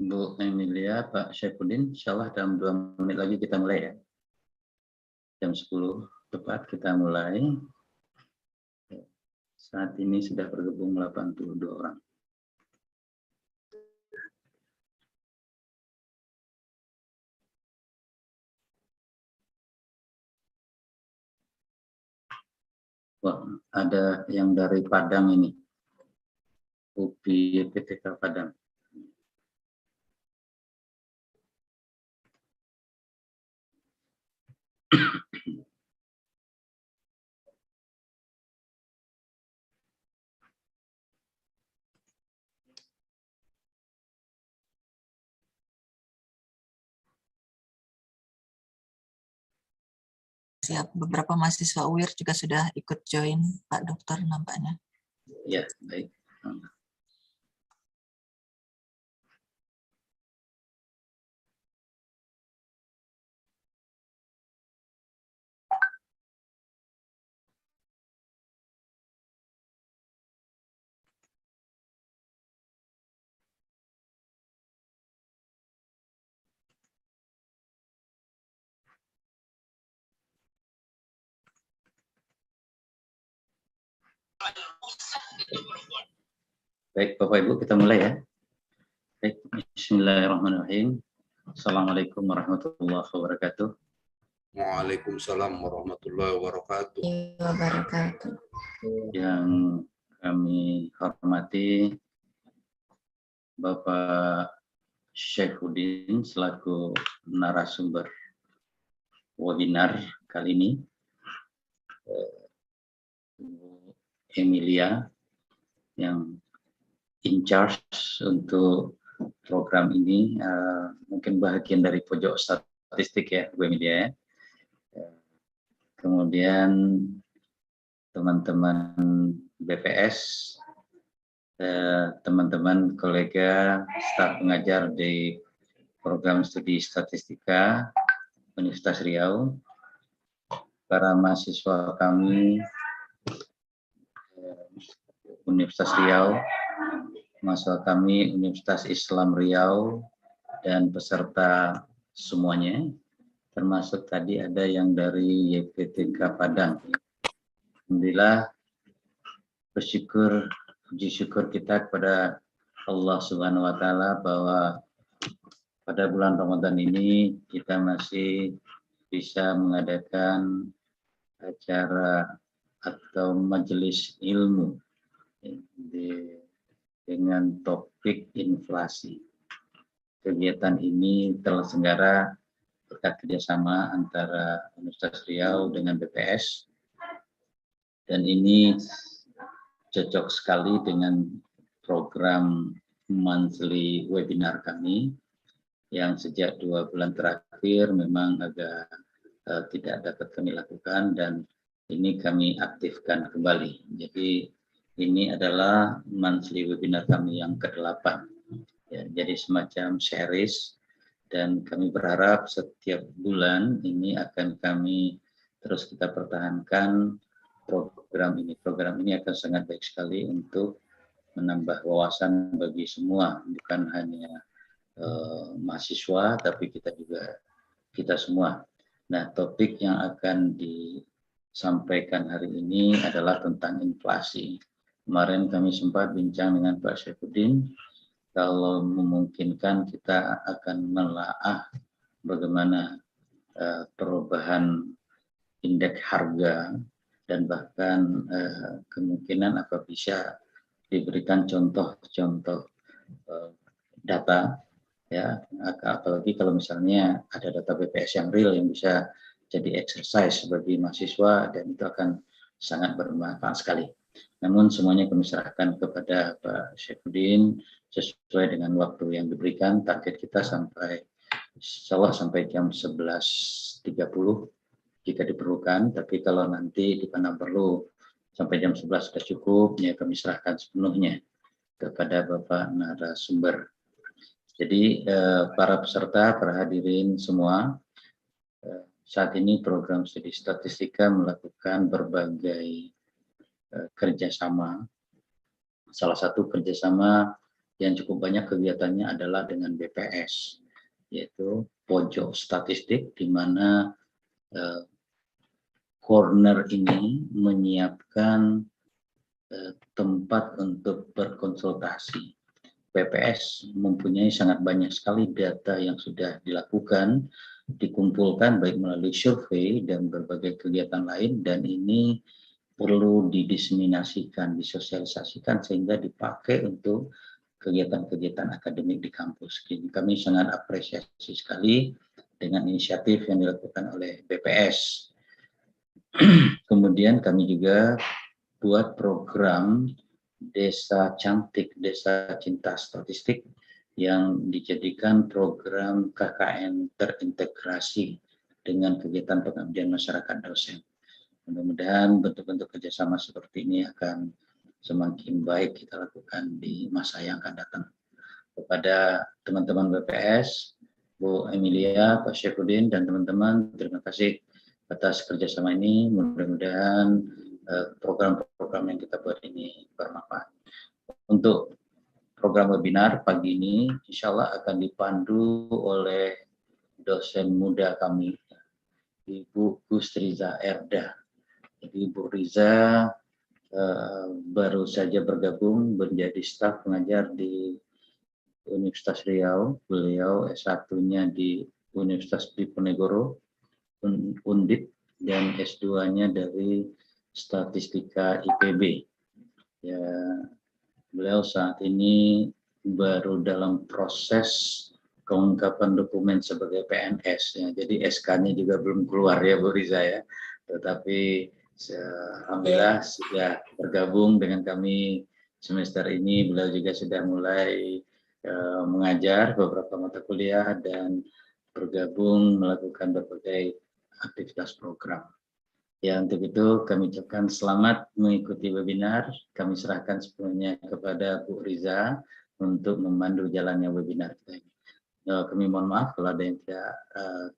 Bu Emilia, Pak Syaifuddin, insya Allah dalam 2 menit lagi kita mulai ya. Jam 10 tepat kita mulai. Saat ini sudah bergabung 82 orang. Wah, ada yang dari Padang ini. UPI PTK Padang. Siap, beberapa mahasiswa UIR juga sudah ikut join, Pak Dokter nampaknya. Ya, baik. Baik, Bapak Ibu, kita mulai ya. Baik, bismillahirrahmanirrahim. Assalamualaikum warahmatullahi wabarakatuh. Waalaikumsalam warahmatullahi wabarakatuh. Yang kami hormati Bapak Syaifuddin selaku narasumber webinar kali ini, Emilia yang in charge untuk program ini, mungkin bagian dari pojok statistik ya, Bu Emilia ya. Kemudian teman-teman BPS, teman-teman kolega staf pengajar di program studi statistika Universitas Riau, para mahasiswa kami Universitas Riau, mahasiswa kami Universitas Islam Riau, dan peserta semuanya, termasuk tadi ada yang dari YPTK Padang. Alhamdulillah, bersyukur, puji syukur kita kepada Allah Subhanahu wa Ta'ala bahwa pada bulan Ramadan ini kita masih bisa mengadakan acara atau majelis ilmu dengan topik inflasi. Kegiatan ini terselenggara berkat kerjasama antara Universitas Riau dengan BPS, dan ini cocok sekali dengan program monthly webinar kami yang sejak 2 bulan terakhir memang agak tidak dapat kami lakukan, dan ini kami aktifkan kembali. Jadi ini adalah monthly webinar kami yang ke-8. Ya, jadi semacam series, dan kami berharap setiap bulan ini akan kami terus kita pertahankan program ini. Program ini akan sangat baik sekali untuk menambah wawasan bagi semua, bukan hanya mahasiswa, tapi kita semua. Nah, topik yang akan disampaikan hari ini adalah tentang inflasi. Kemarin kami sempat bincang dengan Pak Syaifuddin, kalau memungkinkan kita akan menelaah bagaimana perubahan indeks harga, dan bahkan kemungkinan apa bisa diberikan contoh-contoh data ya, apalagi kalau misalnya ada data BPS yang real yang bisa jadi exercise bagi mahasiswa, dan itu akan sangat bermanfaat sekali. Namun semuanya kami serahkan kepada Pak Syaifuddin sesuai dengan waktu yang diberikan. Target kita sampai insyaallah sampai jam 11.30 jika diperlukan, tapi kalau nanti di mana perlu sampai jam 11 sudah cukup, ya kami serahkan sepenuhnya kepada Bapak narasumber. Jadi para peserta, para hadirin semua, saat ini program studi statistika melakukan berbagai kerjasama. Salah satu kerjasama yang cukup banyak kegiatannya adalah dengan BPS, yaitu pojok statistik, di mana corner ini menyiapkan tempat untuk berkonsultasi. BPS mempunyai sangat banyak sekali data yang sudah dilakukan, dikumpulkan baik melalui survei dan berbagai kegiatan lain, dan ini perlu didiseminasikan, disosialisasikan sehingga dipakai untuk kegiatan-kegiatan akademik di kampus. Jadi kami sangat apresiasi sekali dengan inisiatif yang dilakukan oleh BPS. Kemudian kami juga buat program Desa Cantik, Desa Cinta Statistik, yang dijadikan program KKN terintegrasi dengan kegiatan pengabdian masyarakat dosen. Mudah-mudahan bentuk-bentuk kerjasama seperti ini akan semakin baik kita lakukan di masa yang akan datang. Kepada teman-teman BPS, Bu Emilia, Pak Syafruddin, dan teman-teman, terima kasih atas kerjasama ini. Mudah-mudahan program-program yang kita buat ini bermanfaat. Untuk program webinar pagi ini, insya Allah akan dipandu oleh dosen muda kami, Ibu Gustriza Erda. Jadi Ibu Riza baru saja bergabung menjadi staf pengajar di Universitas Riau. Beliau S1-nya di Universitas Diponegoro, Undip, dan S2-nya dari Statistika IPB. Ya, beliau saat ini baru dalam proses kelengkapan dokumen sebagai PNS. Ya. Jadi SK-nya juga belum keluar ya Bu Riza ya. Tetapi alhamdulillah sudah bergabung dengan kami semester ini. Beliau juga sudah mulai mengajar beberapa mata kuliah dan bergabung melakukan berbagai aktivitas program. Ya, untuk itu kami ucapkan selamat mengikuti webinar. Kami serahkan sepenuhnya kepada Bu Riza untuk memandu jalannya webinar kita ini. Kami mohon maaf kalau ada yang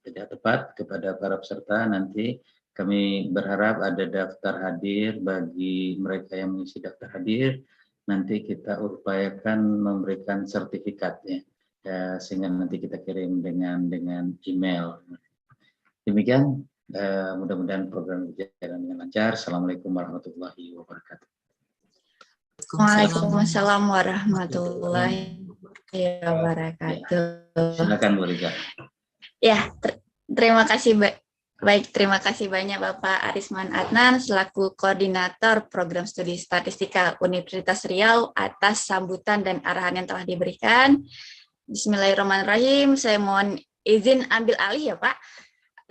tidak tepat kepada para peserta. Nanti kami berharap ada daftar hadir bagi mereka yang mengisi daftar hadir. Nanti kita upayakan memberikan sertifikatnya, ya, sehingga nanti kita kirim dengan email. Demikian. Mudah-mudahan program berjalan dengan lancar. Assalamualaikum warahmatullahi wabarakatuh. Waalaikumsalam warahmatullahi wabarakatuh. Silakan Bu Riza. Ya, terima kasih baik. Terima kasih banyak Bapak Arisman Adnan selaku Koordinator Program Studi Statistika Universitas Riau atas sambutan dan arahan yang telah diberikan. Bismillahirrahmanirrahim. Saya mohon izin ambil alih ya Pak.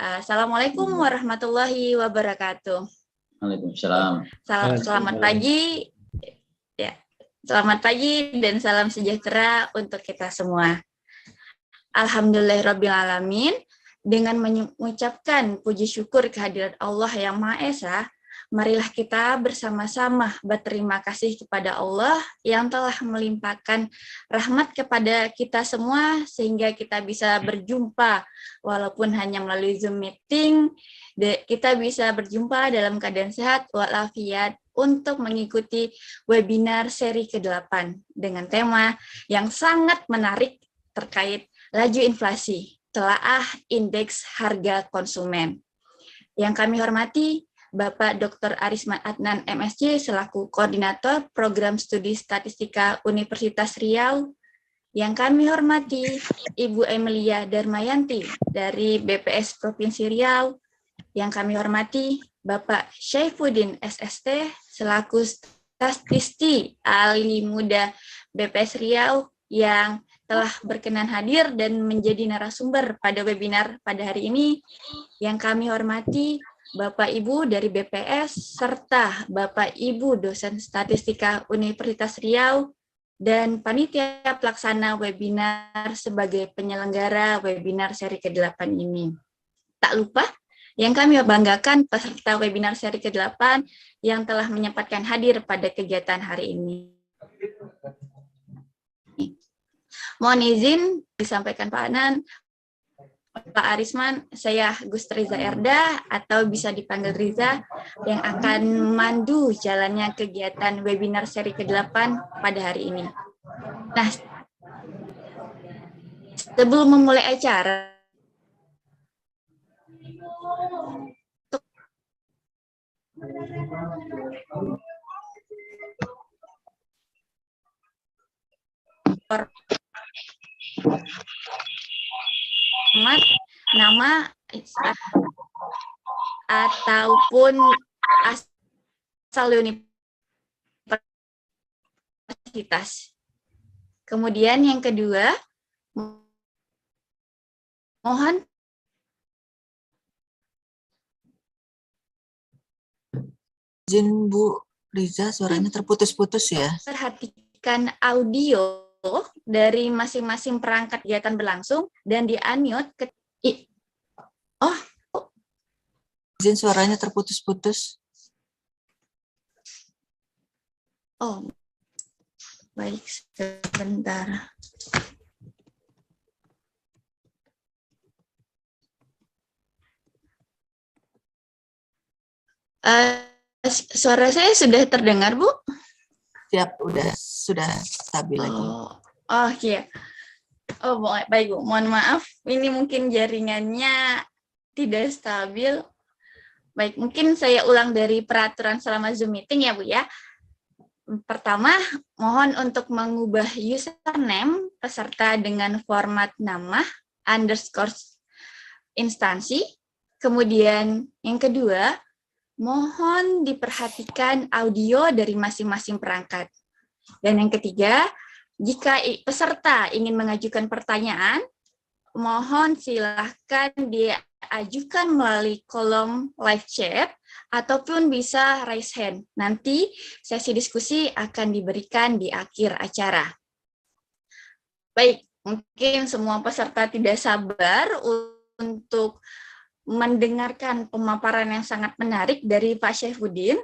Assalamualaikum warahmatullahi wabarakatuh. Waalaikumsalam. Selamat pagi. Ya, selamat pagi dan salam sejahtera untuk kita semua. Alhamdulillahirrabbilalamin. Dengan mengucapkan puji syukur kehadirat Allah yang Maha Esa, marilah kita bersama-sama berterima kasih kepada Allah yang telah melimpahkan rahmat kepada kita semua sehingga kita bisa berjumpa walaupun hanya melalui Zoom meeting. Kita bisa berjumpa dalam keadaan sehat walafiat untuk mengikuti webinar seri ke-8 dengan tema yang sangat menarik terkait laju inflasi, telaah indeks harga konsumen. Yang kami hormati Bapak Dr. Arisman Adnan MSc selaku Koordinator Program Studi Statistika Universitas Riau. Yang kami hormati Ibu Emilia Darmayanti dari BPS Provinsi Riau. Yang kami hormati Bapak Syaifuddin SST selaku Statisti Ahli Muda BPS Riau yang telah berkenan hadir dan menjadi narasumber pada webinar pada hari ini. Yang kami hormati Bapak Ibu dari BPS serta Bapak Ibu dosen Statistika Universitas Riau dan panitia pelaksana webinar sebagai penyelenggara webinar seri ke-8 ini. Tak lupa yang kami banggakan peserta webinar seri ke-8 yang telah menyempatkan hadir pada kegiatan hari ini. Mohon izin disampaikan Pak Adnan, Pak Arisman, saya Gustriza Erda atau bisa dipanggil Riza yang akan memandu jalannya kegiatan webinar seri ke-8 pada hari ini. Nah, Sebelum memulai acara, nama ataupun asal universitas. Kemudian yang kedua, mohon izin Bu Riza, suaranya terputus-putus ya. perhatikan audio dari masing-masing perangkat kegiatan berlangsung dan di-unmute. Izin, suaranya terputus-putus. Oh, baik, sebentar. Suara saya sudah terdengar, Bu? Siap, sudah stabil lagi. Oh iya. Oh, baik, Bu. Mohon maaf, ini mungkin jaringannya tidak stabil. Baik, mungkin saya ulang dari peraturan selama Zoom meeting ya, Bu ya. Pertama, mohon untuk mengubah username peserta dengan format nama _ instansi. Kemudian yang kedua, mohon diperhatikan audio dari masing-masing perangkat. Dan yang ketiga, jika peserta ingin mengajukan pertanyaan, mohon silahkan diajukan melalui kolom live chat ataupun bisa raise hand. Nanti sesi diskusi akan diberikan di akhir acara. Baik, mungkin semua peserta tidak sabar untuk mendengarkan pemaparan yang sangat menarik dari Pak Syaifuddin.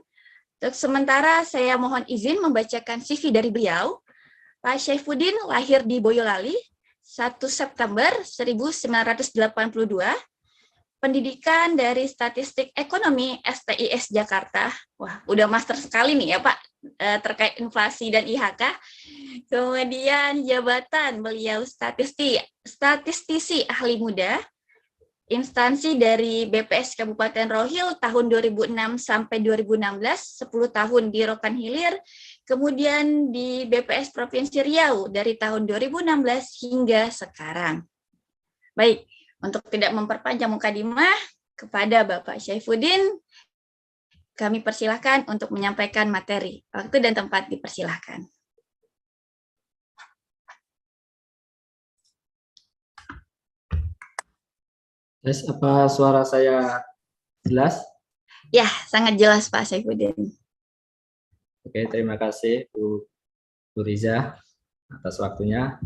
Untuk sementara saya mohon izin membacakan CV dari beliau. Pak Syaifuddin lahir di Boyolali 1 September 1982. Pendidikan dari Statistik Ekonomi STIS Jakarta. Wah, udah master sekali nih ya Pak terkait inflasi dan IHK. Kemudian jabatan beliau statistisi ahli muda. Instansi dari BPS Kabupaten Rohil tahun 2006 sampai 2016, 10 tahun di Rokan Hilir, kemudian di BPS Provinsi Riau dari tahun 2016 hingga sekarang. Baik, untuk tidak memperpanjang mukadimah, kepada Bapak Syaifuddin, kami persilahkan untuk menyampaikan materi. Waktu dan tempat dipersilahkan. Yes, apa suara saya jelas? Ya, sangat jelas Pak Syaifuddin. Oke, terima kasih Bu Riza atas waktunya.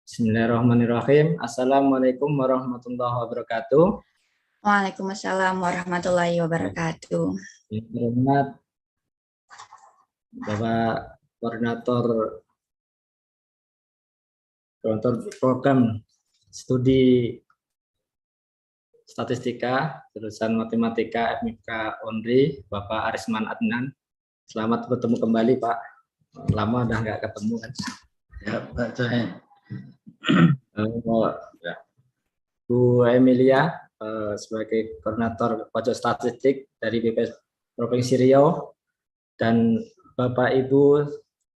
Bismillahirrahmanirrahim. Assalamualaikum warahmatullahi wabarakatuh. Waalaikumsalam warahmatullahi wabarakatuh. Hormat Bapak Koordinator Program Studi Statistika, jurusan Matematika FMIK Unri, Bapak Arisman Adnan. Selamat bertemu kembali, Pak. Lama udah nggak ketemu kan. Ya, Pak Cohen. Bu Emilia sebagai Koordinator Pojok Statistik dari BPS Provinsi Riau, dan Bapak Ibu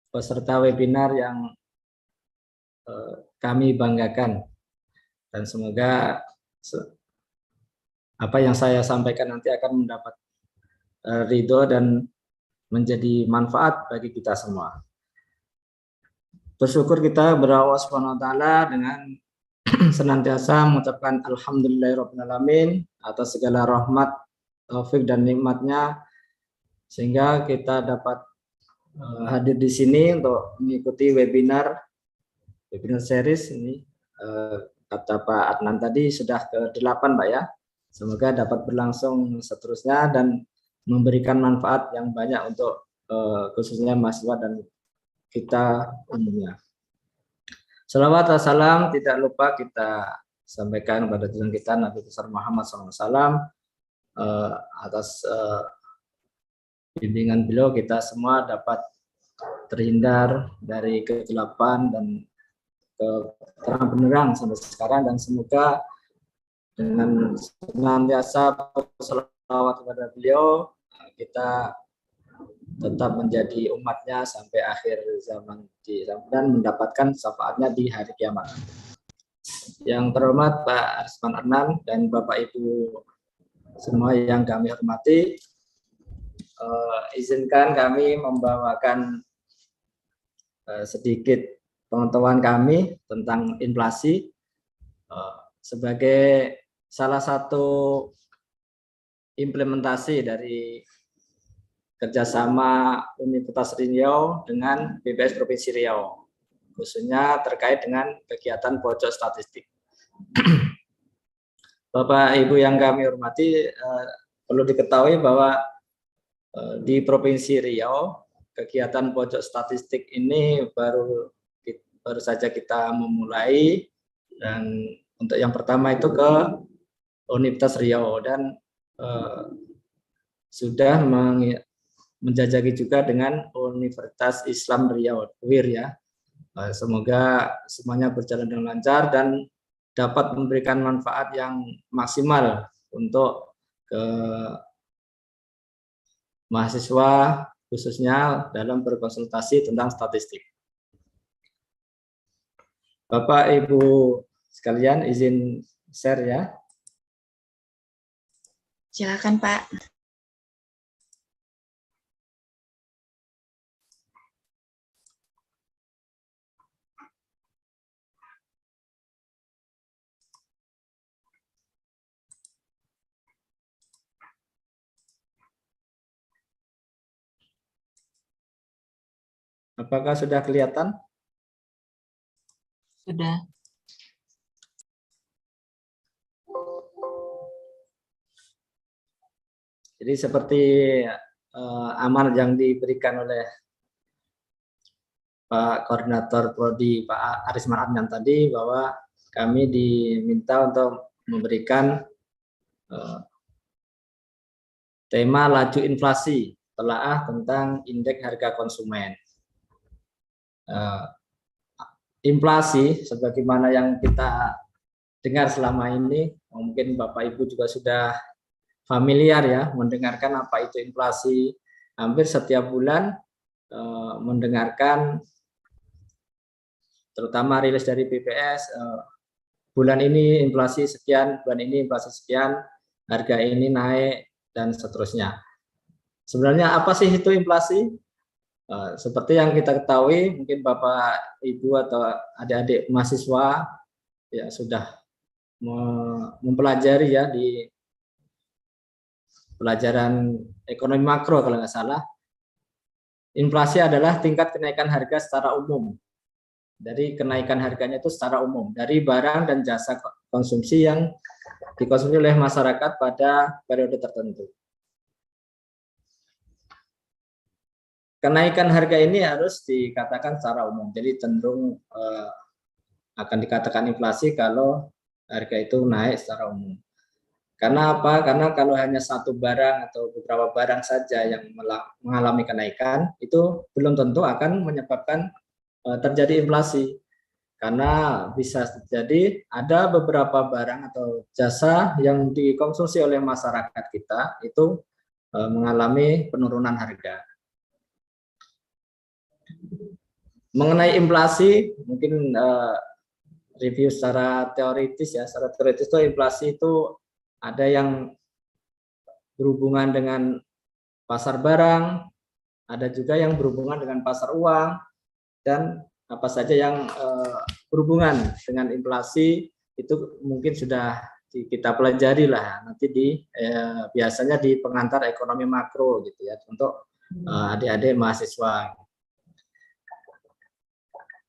peserta webinar yang kami banggakan, dan semoga apa yang saya sampaikan nanti akan mendapat ridho dan menjadi manfaat bagi kita semua. Bersyukur kita berdoa SWT dengan senantiasa mengucapkan alhamdulillahirrahmanirrahim atas segala rahmat, taufik dan nikmatnya, sehingga kita dapat hadir di sini untuk mengikuti webinar series ini. Kata Pak Adnan tadi sudah ke-8 Pak ya. Semoga dapat berlangsung seterusnya dan memberikan manfaat yang banyak untuk khususnya mahasiswa dan kita umumnya. Salawat dan salam tidak lupa kita sampaikan kepada Tuhan kita Nabi besar Muhammad SAW. Atas bimbingan beliau kita semua dapat terhindar dari kegelapan dan terang benderang sampai sekarang, dan semoga dengan senantiasa berselawat kepada beliau kita tetap menjadi umatnya sampai akhir zaman dan mendapatkan syafaatnya di hari kiamat. Yang terhormat Pak Arisman Adnan dan Bapak Ibu semua yang kami hormati, izinkan kami membawakan sedikit pengetahuan kami tentang inflasi sebagai salah satu implementasi dari kerjasama Universitas Riau dengan BPS Provinsi Riau, khususnya terkait dengan kegiatan pojok statistik. Bapak Ibu yang kami hormati, perlu diketahui bahwa di Provinsi Riau kegiatan pojok statistik ini baru saja kita memulai, dan untuk yang pertama itu ke Universitas Riau, dan sudah menjajaki juga dengan Universitas Islam Riau, UIR ya. Semoga semuanya berjalan dengan lancar dan dapat memberikan manfaat yang maksimal untuk ke mahasiswa khususnya dalam berkonsultasi tentang statistik. Bapak Ibu sekalian, izin share ya. Silakan Pak. Apakah sudah kelihatan? Sudah. Jadi seperti amanat yang diberikan oleh Pak Koordinator Prodi Pak Arisman Adnan tadi, bahwa kami diminta untuk memberikan tema laju inflasi, telaah tentang indeks harga konsumen. Inflasi sebagaimana yang kita dengar selama ini, mungkin Bapak Ibu juga sudah familiar ya mendengarkan apa itu inflasi. Hampir setiap bulan mendengarkan, terutama rilis dari BPS, bulan ini inflasi sekian, bulan ini inflasi sekian, harga ini naik, dan seterusnya. Sebenarnya apa sih itu inflasi? Seperti yang kita ketahui, mungkin Bapak Ibu atau adik-adik mahasiswa ya sudah mempelajari ya di pelajaran ekonomi makro kalau nggak salah. Inflasi adalah tingkat kenaikan harga secara umum. Dari kenaikan harganya itu secara umum dari barang dan jasa konsumsi yang dikonsumsi oleh masyarakat pada periode tertentu. Kenaikan harga ini harus dikatakan secara umum, jadi cenderung akan dikatakan inflasi kalau harga itu naik secara umum. Karena apa? Karena kalau hanya satu barang atau beberapa barang saja yang mengalami kenaikan, itu belum tentu akan menyebabkan terjadi inflasi. Karena bisa terjadi ada beberapa barang atau jasa yang dikonsumsi oleh masyarakat kita itu mengalami penurunan harga. Mengenai inflasi, mungkin review secara teoritis ya. Secara teoritis itu inflasi itu ada yang berhubungan dengan pasar barang, ada juga yang berhubungan dengan pasar uang, dan apa saja yang berhubungan dengan inflasi itu mungkin sudah kita pelajari lah nanti biasanya di pengantar ekonomi makro gitu ya untuk adik-adik mahasiswa.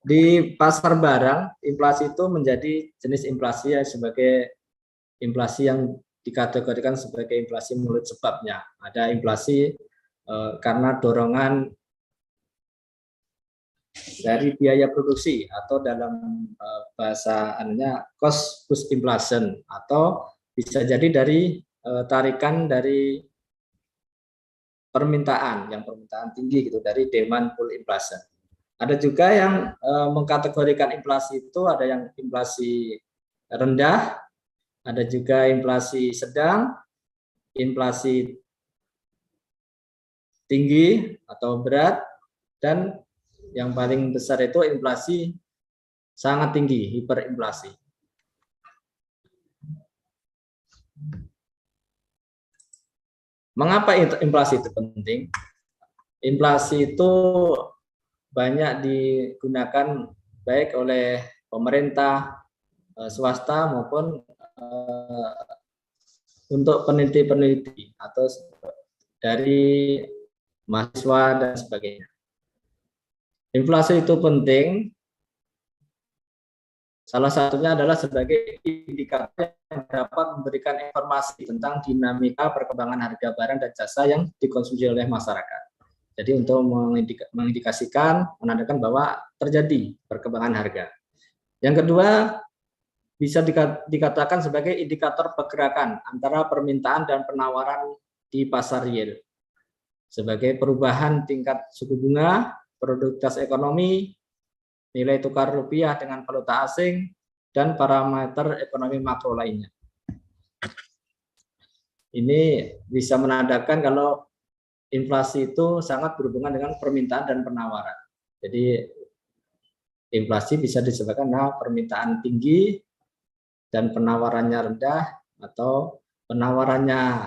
Di pasar barang, inflasi itu menjadi jenis inflasi yang sebagai inflasi yang dikategorikan sebagai inflasi mulut sebabnya. Ada inflasi karena dorongan dari biaya produksi atau dalam bahasannya cost push inflation, atau bisa jadi dari tarikan dari permintaan yang permintaan tinggi gitu, dari demand pull inflation. Ada juga yang mengkategorikan inflasi itu, ada yang inflasi rendah, ada juga inflasi sedang, inflasi tinggi atau berat, dan yang paling besar itu inflasi sangat tinggi, hiperinflasi. Mengapa inflasi itu penting? Inflasi itu banyak digunakan baik oleh pemerintah, swasta maupun untuk peneliti-peneliti atau dari mahasiswa dan sebagainya. Inflasi itu penting, salah satunya adalah sebagai indikator yang dapat memberikan informasi tentang dinamika perkembangan harga barang dan jasa yang dikonsumsi oleh masyarakat. Jadi untuk mengindikasikan, menandakan bahwa terjadi perkembangan harga. Yang kedua, bisa dikatakan sebagai indikator pergerakan antara permintaan dan penawaran di pasar real. Sebagai perubahan tingkat suku bunga, produktivitas ekonomi, nilai tukar rupiah dengan valuta asing, dan parameter ekonomi makro lainnya. Ini bisa menandakan kalau inflasi itu sangat berhubungan dengan permintaan dan penawaran. Jadi inflasi bisa disebabkan karena permintaan tinggi dan penawarannya rendah, atau penawarannya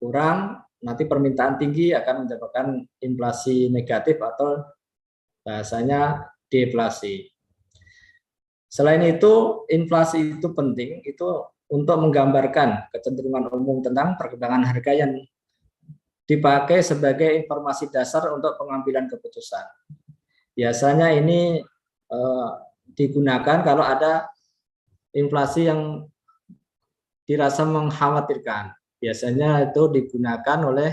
kurang, nanti permintaan tinggi akan menyebabkan inflasi negatif atau bahasanya deflasi. Selain itu, inflasi itu penting itu untuk menggambarkan kecenderungan umum tentang perkembangan harga yang dipakai sebagai informasi dasar untuk pengambilan keputusan. Biasanya ini digunakan kalau ada inflasi yang dirasa mengkhawatirkan. Biasanya itu digunakan oleh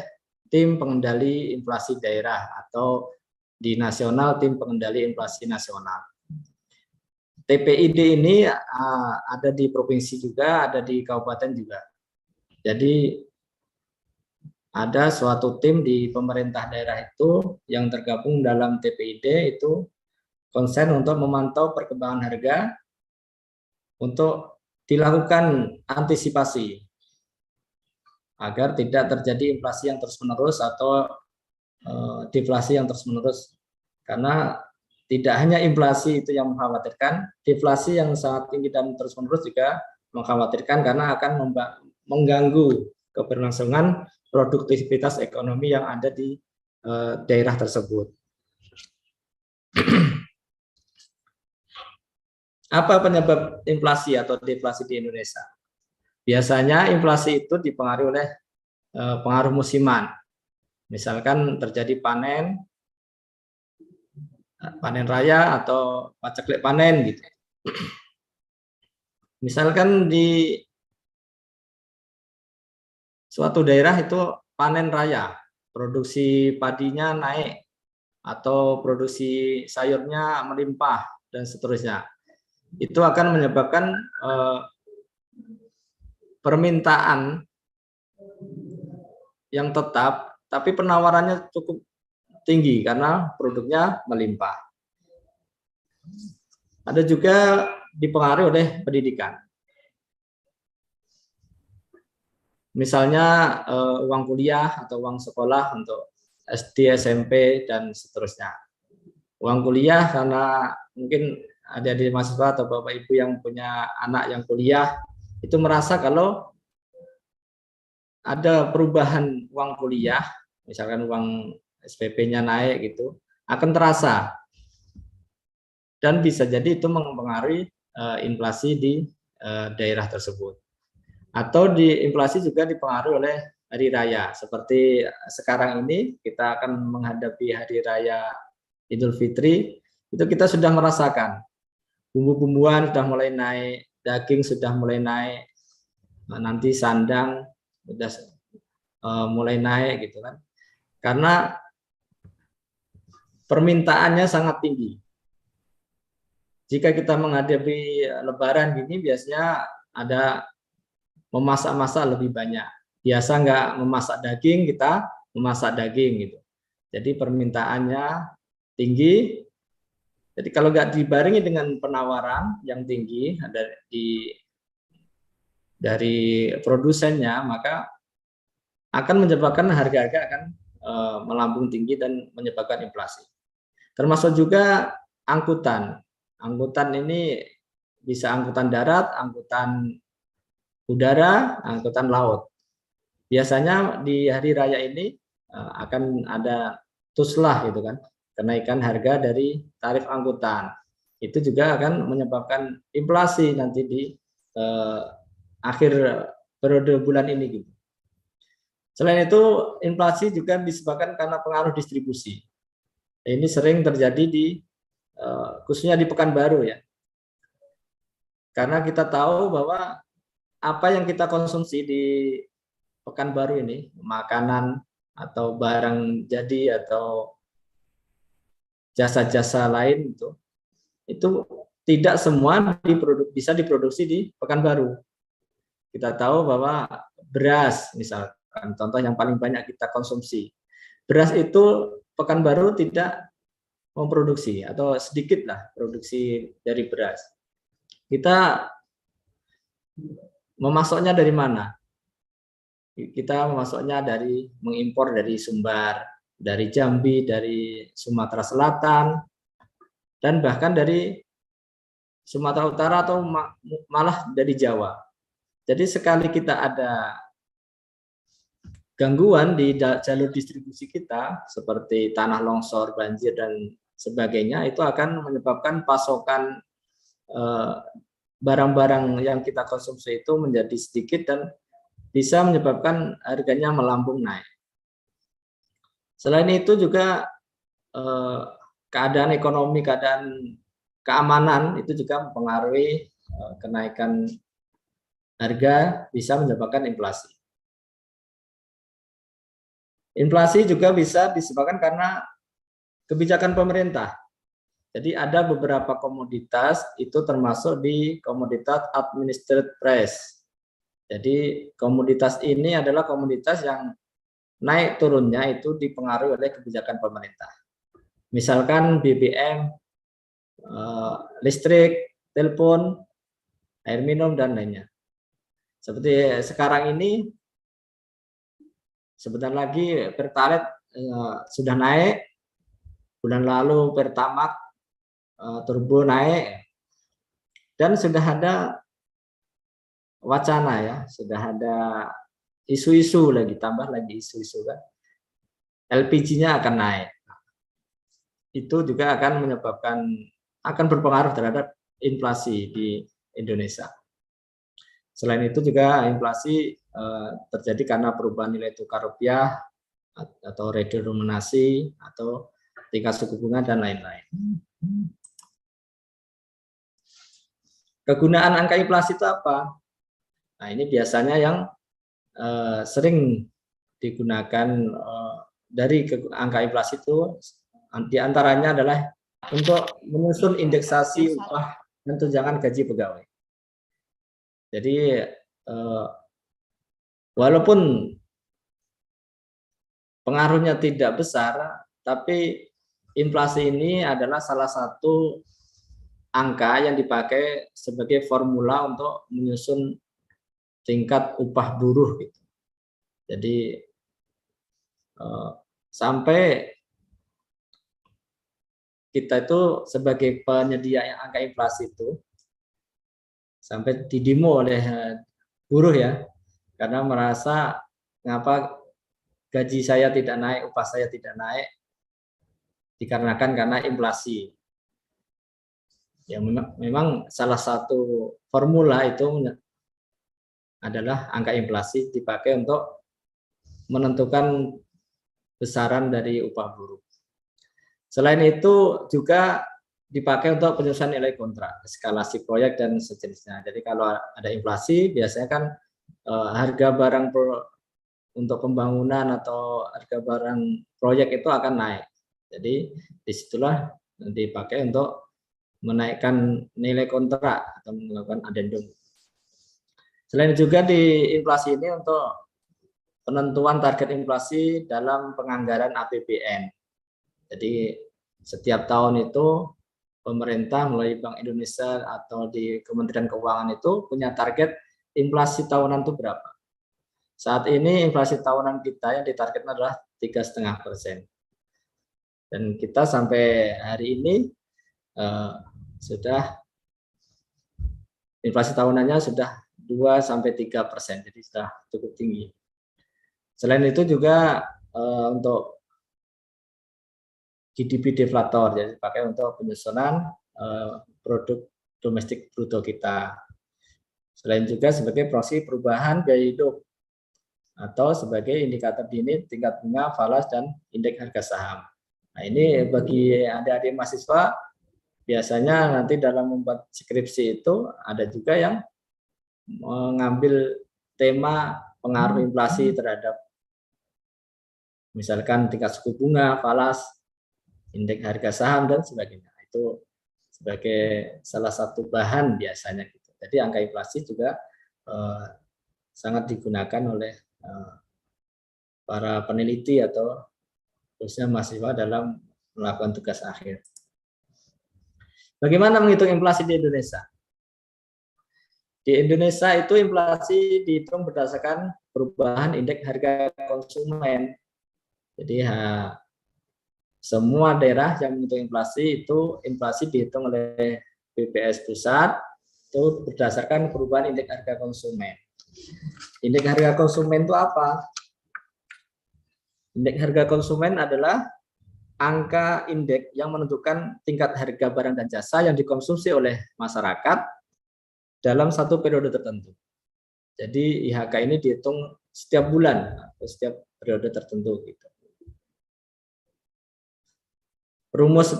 tim pengendali inflasi daerah atau di nasional tim pengendali inflasi nasional. TPID ini ada di provinsi juga, ada di kabupaten juga. Jadi ada suatu tim di pemerintah daerah itu yang tergabung dalam TPID itu konsen untuk memantau perkembangan harga untuk dilakukan antisipasi agar tidak terjadi inflasi yang terus-menerus atau deflasi yang terus-menerus. Karena tidak hanya inflasi itu yang mengkhawatirkan, deflasi yang sangat tinggi dan terus-menerus juga mengkhawatirkan karena akan mengganggu keberlangsungan produktivitas ekonomi yang ada di daerah tersebut. Apa penyebab inflasi atau deflasi di Indonesia? Biasanya inflasi itu dipengaruhi oleh pengaruh musiman. Misalkan terjadi panen raya atau paceklik panen gitu. Misalkan di suatu daerah itu panen raya, produksi padinya naik atau produksi sayurnya melimpah dan seterusnya. Itu akan menyebabkan permintaan yang tetap, tapi penawarannya cukup tinggi karena produknya melimpah. Ada juga dipengaruhi oleh pendidikan. Misalnya uang kuliah atau uang sekolah untuk SD, SMP, dan seterusnya. Uang kuliah karena mungkin ada di mahasiswa atau bapak ibu yang punya anak yang kuliah, itu merasa kalau ada perubahan uang kuliah, misalkan uang SPP-nya naik gitu, akan terasa. Dan bisa jadi itu mempengaruhi inflasi di daerah tersebut. Atau inflasi juga dipengaruhi oleh hari raya. Seperti sekarang ini kita akan menghadapi hari raya Idul Fitri, itu kita sudah merasakan bumbu-bumbuan sudah mulai naik, daging sudah mulai naik, nanti sandang sudah mulai naik gitu kan. Karena permintaannya sangat tinggi. Jika kita menghadapi Lebaran gini, biasanya ada memasak-masak lebih banyak. Biasa nggak memasak daging, kita memasak daging gitu. Jadi permintaannya tinggi. Jadi kalau nggak dibarengi dengan penawaran yang tinggi dari produsennya, maka akan menyebabkan harga-harga akan melambung tinggi dan menyebabkan inflasi. Termasuk juga angkutan. Angkutan ini bisa angkutan darat, angkutan udara, angkutan laut. Biasanya di hari raya ini akan ada tuslah gitu kan, kenaikan harga dari tarif angkutan. Itu juga akan menyebabkan inflasi nanti di akhir periode bulan ini gitu. Selain itu, inflasi juga disebabkan karena pengaruh distribusi. Ini sering terjadi khususnya di Pekanbaru ya. Karena kita tahu bahwa apa yang kita konsumsi di Pekanbaru ini, makanan atau barang jadi atau jasa-jasa lain itu tidak semua bisa diproduksi di Pekanbaru. Kita tahu bahwa beras misalkan, contoh yang paling banyak kita konsumsi. Beras itu Pekanbaru tidak memproduksi atau sedikit lah produksi dari beras. Kita memasoknya dari mana? Kita memasoknya dari mengimpor dari Sumbar, dari Jambi, dari Sumatera Selatan, dan bahkan dari Sumatera Utara atau malah dari Jawa. Jadi sekali kita ada gangguan di jalur distribusi kita, seperti tanah longsor, banjir, dan sebagainya, itu akan menyebabkan pasokan barang-barang yang kita konsumsi itu menjadi sedikit dan bisa menyebabkan harganya melambung naik. Selain itu juga keadaan ekonomi, keadaan keamanan itu juga mempengaruhi kenaikan harga, bisa menyebabkan inflasi. Inflasi juga bisa disebabkan karena kebijakan pemerintah. Jadi ada beberapa komoditas itu termasuk di komoditas administered price. Jadi komoditas ini adalah komoditas yang naik turunnya itu dipengaruhi oleh kebijakan pemerintah. Misalkan BBM, listrik, telepon, air minum, dan lainnya. Seperti sekarang ini, sebentar lagi Pertalite sudah naik, bulan lalu Pertamax turbo naik, dan sudah ada wacana ya, sudah ada isu-isu lagi, tambah lagi isu-isu kan, LPG-nya akan naik. Itu juga akan akan berpengaruh terhadap inflasi di Indonesia. Selain itu juga inflasi terjadi karena perubahan nilai tukar rupiah atau redenominasi atau tingkat suku bunga dan lain-lain. Kegunaan angka inflasi itu apa? Nah, ini biasanya yang sering digunakan dari angka inflasi itu diantaranya adalah untuk menyusun indeksasi upah dan tunjangan gaji pegawai. Jadi walaupun pengaruhnya tidak besar, tapi inflasi ini adalah salah satu angka yang dipakai sebagai formula untuk menyusun tingkat upah buruh gitu. Jadi sampai kita itu sebagai penyedia yang angka inflasi itu sampai didemo oleh buruh ya, karena merasa ngapa gaji saya tidak naik, upah saya tidak naik, dikarenakan karena inflasi. Ya memang salah satu formula itu adalah angka inflasi dipakai untuk menentukan besaran dari upah buruh. Selain itu juga dipakai untuk penyusunan nilai kontrak, eskalasi proyek dan sejenisnya. Jadi kalau ada inflasi biasanya kan harga barang untuk pembangunan atau harga barang proyek itu akan naik. Jadi disitulah dipakai untuk menaikkan nilai kontrak atau melakukan adendum. Selain juga di inflasi ini untuk penentuan target inflasi dalam penganggaran APBN. Jadi setiap tahun itu pemerintah melalui Bank Indonesia atau di Kementerian Keuangan itu punya target inflasi tahunan itu berapa. Saat ini inflasi tahunan kita yang ditargetkan adalah 3,5%. Dan kita sampai hari ini sudah inflasi tahunannya sudah 2-3%, jadi sudah cukup tinggi. Selain itu juga untuk GDP deflator, jadi dipakai untuk penyusunan produk domestik bruto kita. Selain juga sebagai proxy perubahan biaya hidup atau sebagai indikator dini tingkat bunga, falas, dan indeks harga saham. Nah, ini bagi adik-adik mahasiswa biasanya nanti dalam membuat skripsi itu ada juga yang mengambil tema pengaruh inflasi terhadap misalkan tingkat suku bunga, falas, indeks harga saham, dan sebagainya. Itu sebagai salah satu bahan biasanya gitu. Jadi angka inflasi juga sangat digunakan oleh para peneliti atau khususnya mahasiswa dalam melakukan tugas akhir. Bagaimana menghitung inflasi di Indonesia? Di Indonesia itu inflasi dihitung berdasarkan perubahan indeks harga konsumen. Jadi semua daerah yang menghitung inflasi itu inflasi dihitung oleh BPS pusat itu berdasarkan perubahan indeks harga konsumen. Indeks harga konsumen itu apa? Indeks harga konsumen adalah angka indeks yang menentukan tingkat harga barang dan jasa yang dikonsumsi oleh masyarakat dalam satu periode tertentu. Jadi IHK ini dihitung setiap bulan atau setiap periode tertentu gitu. Rumus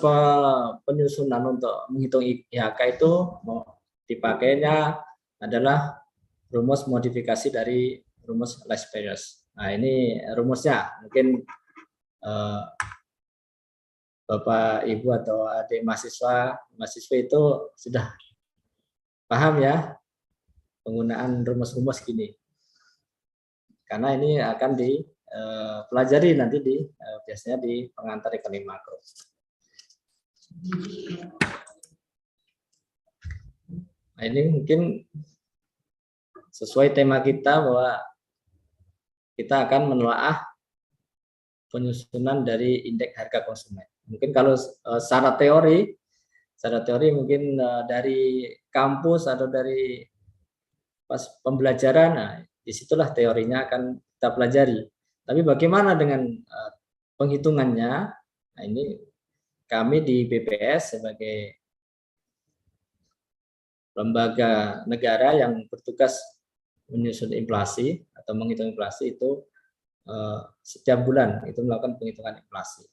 penyusunan untuk menghitung IHK itu dipakainya adalah rumus modifikasi dari rumus Laspeyres. Nah, ini rumusnya. Mungkin Bapak, Ibu, atau adik mahasiswa itu sudah paham ya penggunaan rumus-rumus gini. Karena ini akan dipelajari nanti biasanya di pengantar ekonomi makro. Nah, ini mungkin sesuai tema kita bahwa kita akan menelaah penyusunan dari indeks harga konsumen. Mungkin kalau secara teori mungkin dari kampus atau dari pas pembelajaran, nah disitulah teorinya akan kita pelajari. Tapi bagaimana dengan penghitungannya? Nah, ini kami di BPS sebagai lembaga negara yang bertugas menyusun inflasi atau menghitung inflasi itu setiap bulan itu melakukan penghitungan inflasi.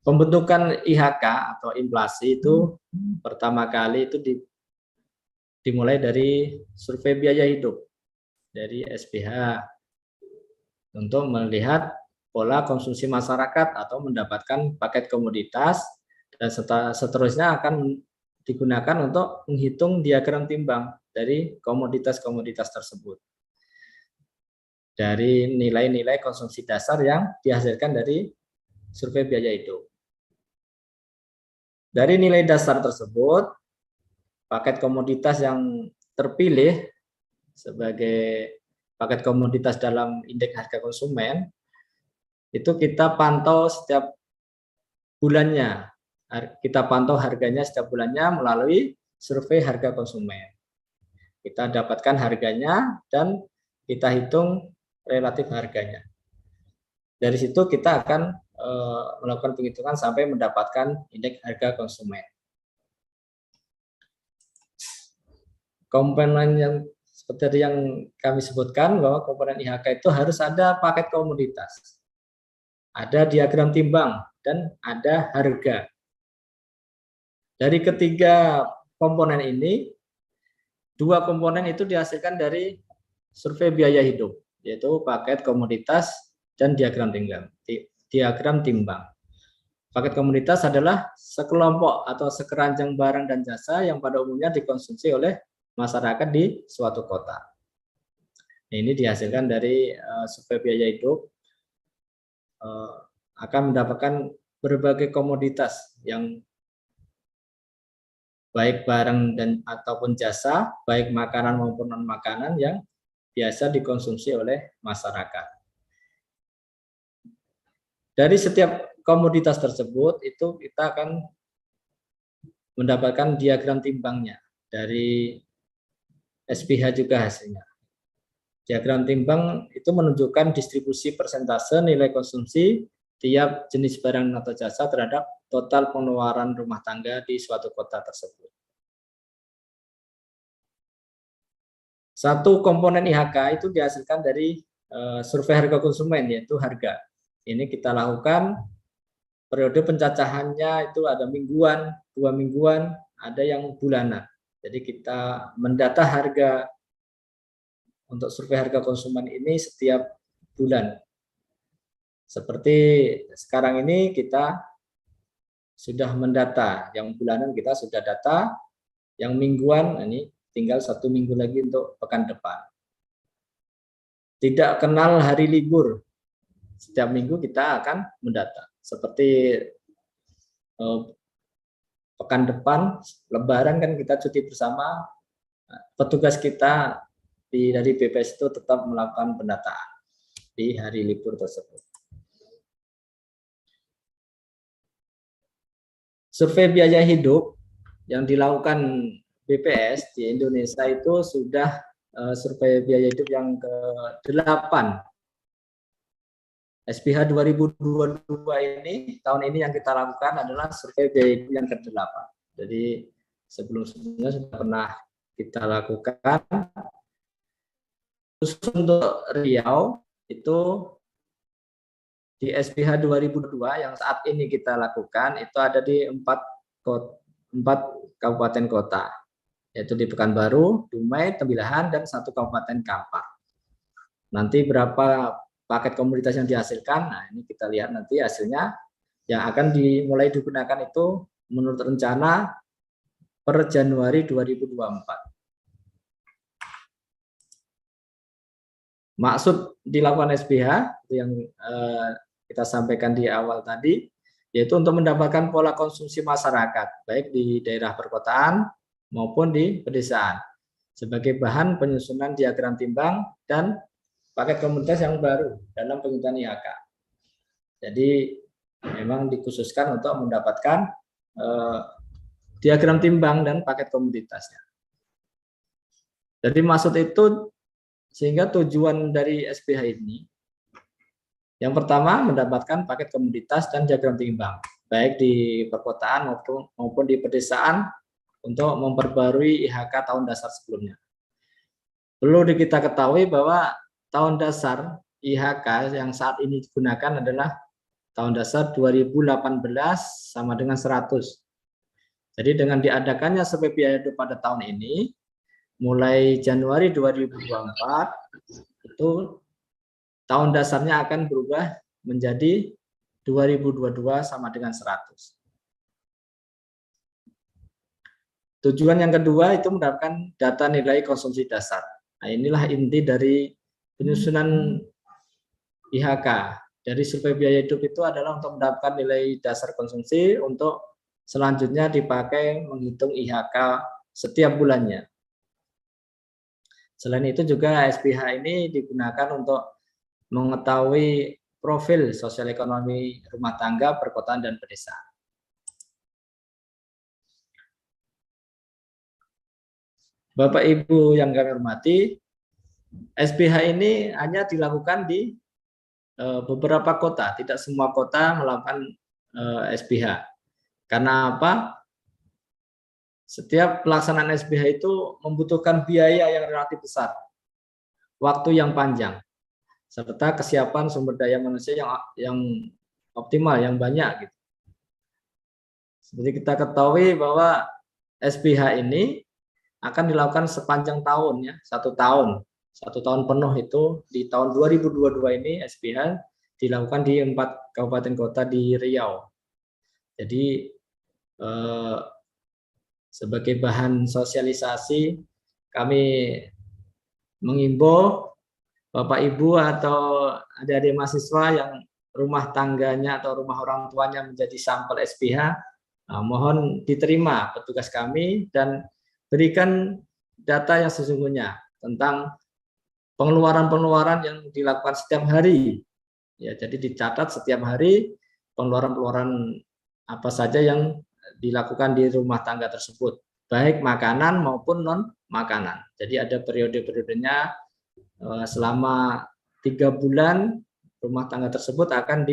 Pembentukan IHK atau inflasi itu pertama kali itu dimulai dari survei biaya hidup dari SPH untuk melihat pola konsumsi masyarakat atau mendapatkan paket komoditas, dan seterusnya akan digunakan untuk menghitung diagram timbang dari komoditas-komoditas tersebut. Dari nilai-nilai konsumsi dasar yang dihasilkan dari survei biaya hidup. Dari nilai dasar tersebut, paket komoditas yang terpilih sebagai paket komoditas dalam indeks harga konsumen, itu kita pantau setiap bulannya. Kita pantau harganya setiap bulannya melalui survei harga konsumen. Kita dapatkan harganya dan kita hitung relatif harganya. Dari situ kita akan melakukan penghitungan sampai mendapatkan indeks harga konsumen. Komponen yang seperti yang kami sebutkan bahwa komponen IHK itu harus ada paket komoditas, ada diagram timbang, dan ada harga. Dari ketiga komponen ini, dua komponen itu dihasilkan dari survei biaya hidup, yaitu paket komoditas dan diagram timbang. Paket komoditas adalah sekelompok atau sekeranjang barang dan jasa yang pada umumnya dikonsumsi oleh masyarakat di suatu kota. Ini dihasilkan dari survei biaya hidup akan mendapatkan berbagai komoditas yang baik barang dan ataupun jasa, baik makanan maupun non makanan yang biasa dikonsumsi oleh masyarakat. Dari setiap komoditas tersebut itu kita akan mendapatkan diagram timbangnya, dari SPH juga hasilnya. Diagram timbang itu menunjukkan distribusi persentase nilai konsumsi tiap jenis barang atau jasa terhadap total pengeluaran rumah tangga di suatu kota tersebut. Satu komponen IHK itu dihasilkan dari survei harga konsumen, yaitu harga. Ini kita lakukan periode pencacahannya itu ada mingguan, 2 mingguan, ada yang bulanan. Jadi kita mendata harga untuk survei harga konsumen ini setiap bulan. Seperti sekarang ini kita sudah mendata, yang bulanan kita sudah data, yang mingguan ini tinggal 1 minggu lagi untuk pekan depan. Tidak kenal hari libur, setiap minggu kita akan mendata. Seperti pekan depan, Lebaran kan kita cuti bersama, petugas kita dari BPS itu tetap melakukan pendataan di hari libur tersebut. Survei biaya hidup yang dilakukan BPS di Indonesia itu sudah survei biaya hidup yang ke-8. SPH 2022 ini, tahun ini yang kita lakukan adalah survei biaya hidup yang ke-8. Jadi sebelum-sebelumnya sudah pernah kita lakukan. Khusus untuk Riau itu di SPH 2022 yang saat ini kita lakukan itu ada di 4 kabupaten kota, yaitu di Pekanbaru, Dumai, Tembilahan, dan 1 kabupaten Kampar. Nanti berapa paket komoditas yang dihasilkan, nah ini kita lihat nanti hasilnya yang akan dimulai digunakan itu menurut rencana per Januari 2024. Maksud dilakukan SPH yang kita sampaikan di awal tadi, yaitu untuk mendapatkan pola konsumsi masyarakat, baik di daerah perkotaan maupun di pedesaan, sebagai bahan penyusunan diagram timbang dan paket komoditas yang baru dalam penghitungan IHK. Jadi memang dikhususkan untuk mendapatkan diagram timbang dan paket komoditasnya. Jadi maksud itu, sehingga tujuan dari SPH ini, yang pertama mendapatkan paket komoditas dan diagram timbang, baik di perkotaan maupun di pedesaan untuk memperbarui IHK tahun dasar sebelumnya. Perlu kita ketahui bahwa tahun dasar IHK yang saat ini digunakan adalah tahun dasar 2018 sama dengan 100. Jadi dengan diadakannya survei biaya hidup pada tahun ini, mulai Januari 2024 itu tahun dasarnya akan berubah menjadi 2022 sama dengan 100. Tujuan yang kedua itu mendapatkan data nilai konsumsi dasar. Nah, inilah inti dari penyusunan IHK. Dari survei biaya hidup itu adalah untuk mendapatkan nilai dasar konsumsi untuk selanjutnya dipakai menghitung IHK setiap bulannya. Selain itu juga SPH ini digunakan untuk mengetahui profil sosial ekonomi rumah tangga, perkotaan, dan pedesaan. Bapak Ibu yang kami hormati, SPH ini hanya dilakukan di beberapa kota, tidak semua kota melakukan SPH. Karena apa? Setiap pelaksanaan SPH itu membutuhkan biaya yang relatif besar, waktu yang panjang, serta kesiapan sumber daya manusia yang optimal, yang banyak. Gitu. Seperti kita ketahui bahwa SPH ini akan dilakukan sepanjang tahun, ya, 1 tahun. 1 tahun penuh itu di tahun 2022 ini SPH dilakukan di 4 kabupaten kota di Riau. Jadi sebagai bahan sosialisasi kami mengimbau Bapak Ibu atau adik-adik mahasiswa yang rumah tangganya atau rumah orang tuanya menjadi sampel SPH, mohon diterima petugas kami dan berikan data yang sesungguhnya tentang pengeluaran-pengeluaran yang dilakukan setiap hari. Ya, jadi dicatat setiap hari pengeluaran-pengeluaran apa saja yang dilakukan di rumah tangga tersebut, baik makanan maupun non makanan. Jadi ada periode-periodenya, selama 3 bulan rumah tangga tersebut akan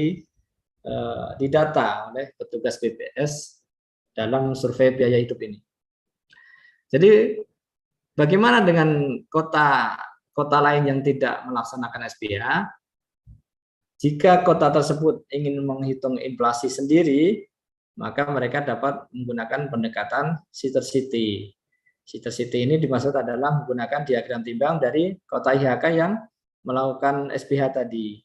didata oleh petugas BPS dalam survei biaya hidup ini. Jadi bagaimana dengan kota lain yang tidak melaksanakan SPH? Jika kota tersebut ingin menghitung inflasi sendiri, maka mereka dapat menggunakan pendekatan sister city. Sister city ini dimaksud adalah menggunakan diagram timbang dari kota IHK yang melakukan SPH tadi,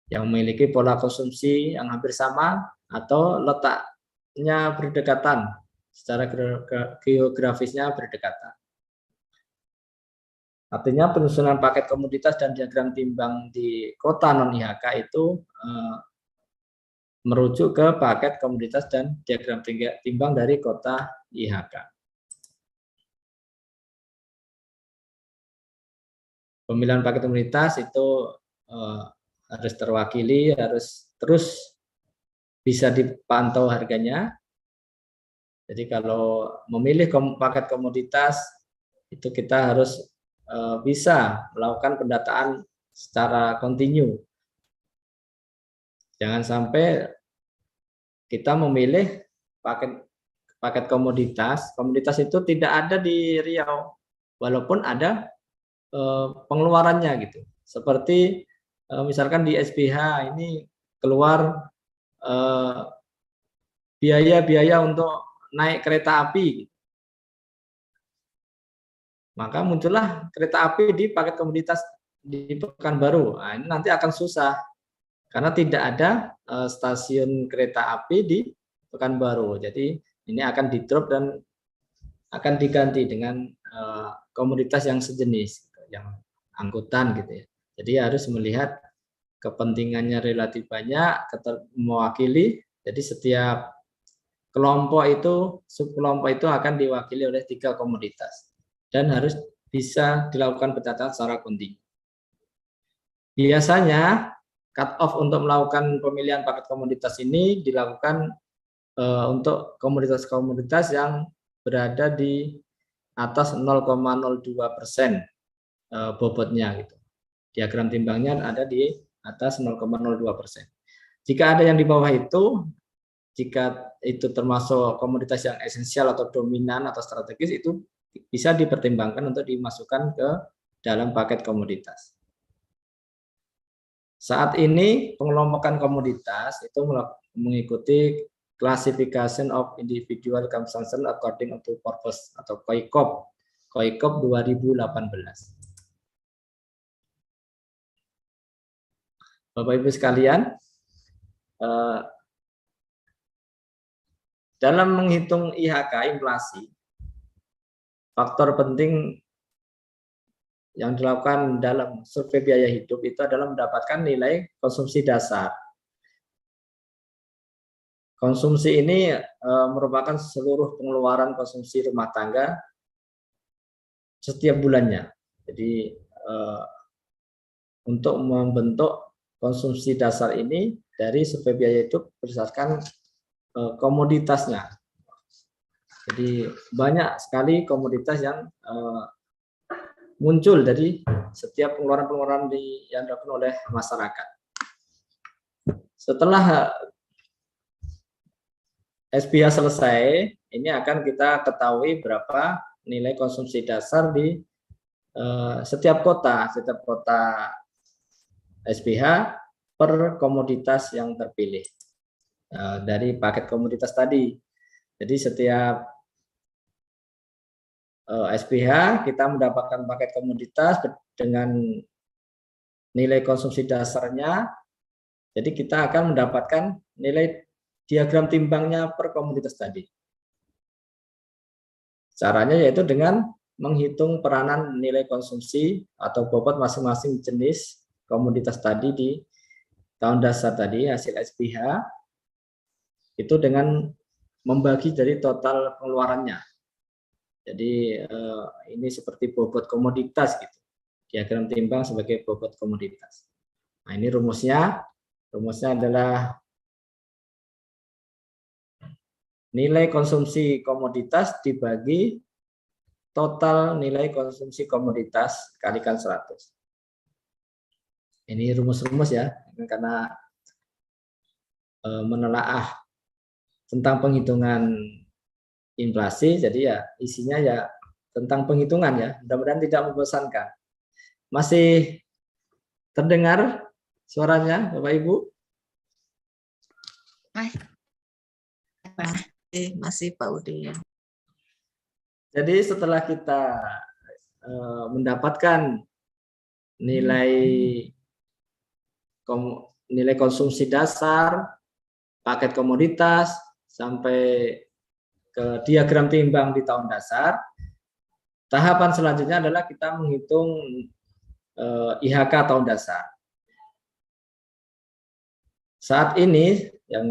yang memiliki pola konsumsi yang hampir sama atau letaknya berdekatan, secara geografisnya berdekatan. Artinya penyusunan paket komoditas dan diagram timbang di kota non-IHK itu merujuk ke paket komoditas dan diagram timbang dari kota IHK. Pemilihan paket komoditas itu harus terwakili, harus terus bisa dipantau harganya. Jadi kalau memilih paket komoditas itu kita harus bisa melakukan pendataan secara kontinu. Jangan sampai kita memilih paket komoditas itu tidak ada di Riau, walaupun ada pengeluarannya gitu. Seperti misalkan di SPH ini keluar biaya-biaya untuk naik kereta api. Maka muncullah kereta api di paket komoditas di Pekanbaru. Nah, ini nanti akan susah karena tidak ada stasiun kereta api di Pekanbaru. Jadi ini akan di-drop dan akan diganti dengan komoditas yang sejenis, yang angkutan gitu ya. Jadi harus melihat kepentingannya relatif banyak, mewakili. Jadi setiap kelompok itu, subkelompok itu akan diwakili oleh 3 komoditas. Dan harus bisa dilakukan pencatatan secara kontinu. Biasanya cut off untuk melakukan pemilihan paket komoditas ini dilakukan untuk komoditas-komoditas yang berada di atas 0,02% bobotnya gitu. Diagram timbangnya ada di atas 0,02%. Jika ada yang di bawah itu, jika itu termasuk komoditas yang esensial atau dominan atau strategis, itu bisa dipertimbangkan untuk dimasukkan ke dalam paket komoditas. Saat ini pengelompokan komoditas itu mengikuti Classification of Individual Consumption According to Purpose atau KOICOP 2018. Bapak Ibu sekalian, dalam menghitung IHK inflasi, faktor penting yang dilakukan dalam survei biaya hidup itu adalah mendapatkan nilai konsumsi dasar. Konsumsi ini merupakan seluruh pengeluaran konsumsi rumah tangga setiap bulannya. Jadi untuk membentuk konsumsi dasar ini dari survei biaya hidup berdasarkan komoditasnya. Jadi banyak sekali komoditas yang muncul dari setiap pengeluaran-pengeluaran yang dilakukan oleh masyarakat. Setelah SPH selesai, ini akan kita ketahui berapa nilai konsumsi dasar di setiap kota SPH per komoditas yang terpilih dari paket komoditas tadi. Jadi setiap SPH kita mendapatkan paket komoditas dengan nilai konsumsi dasarnya. Jadi kita akan mendapatkan nilai diagram timbangnya per komoditas tadi. Caranya yaitu dengan menghitung peranan nilai konsumsi atau bobot masing-masing jenis komoditas tadi di tahun dasar tadi, hasil SPH, itu dengan membagi dari total pengeluarannya. Jadi ini seperti bobot komoditas gitu. Diagram timbang sebagai bobot komoditas. Nah, ini rumusnya. Rumusnya adalah nilai konsumsi komoditas dibagi total nilai konsumsi komoditas kalikan 100. Ini rumus-rumus ya, karena menelaah tentang penghitungan inflasi, jadi ya isinya ya tentang penghitungan ya. Mudah-mudahan tidak membosankan. Masih terdengar suaranya, Bapak Ibu? Masih Pak Udi. Jadi setelah kita mendapatkan nilai konsumsi dasar, paket komoditas, sampai ke diagram timbang di tahun dasar, tahapan selanjutnya adalah kita menghitung IHK tahun dasar. Saat ini yang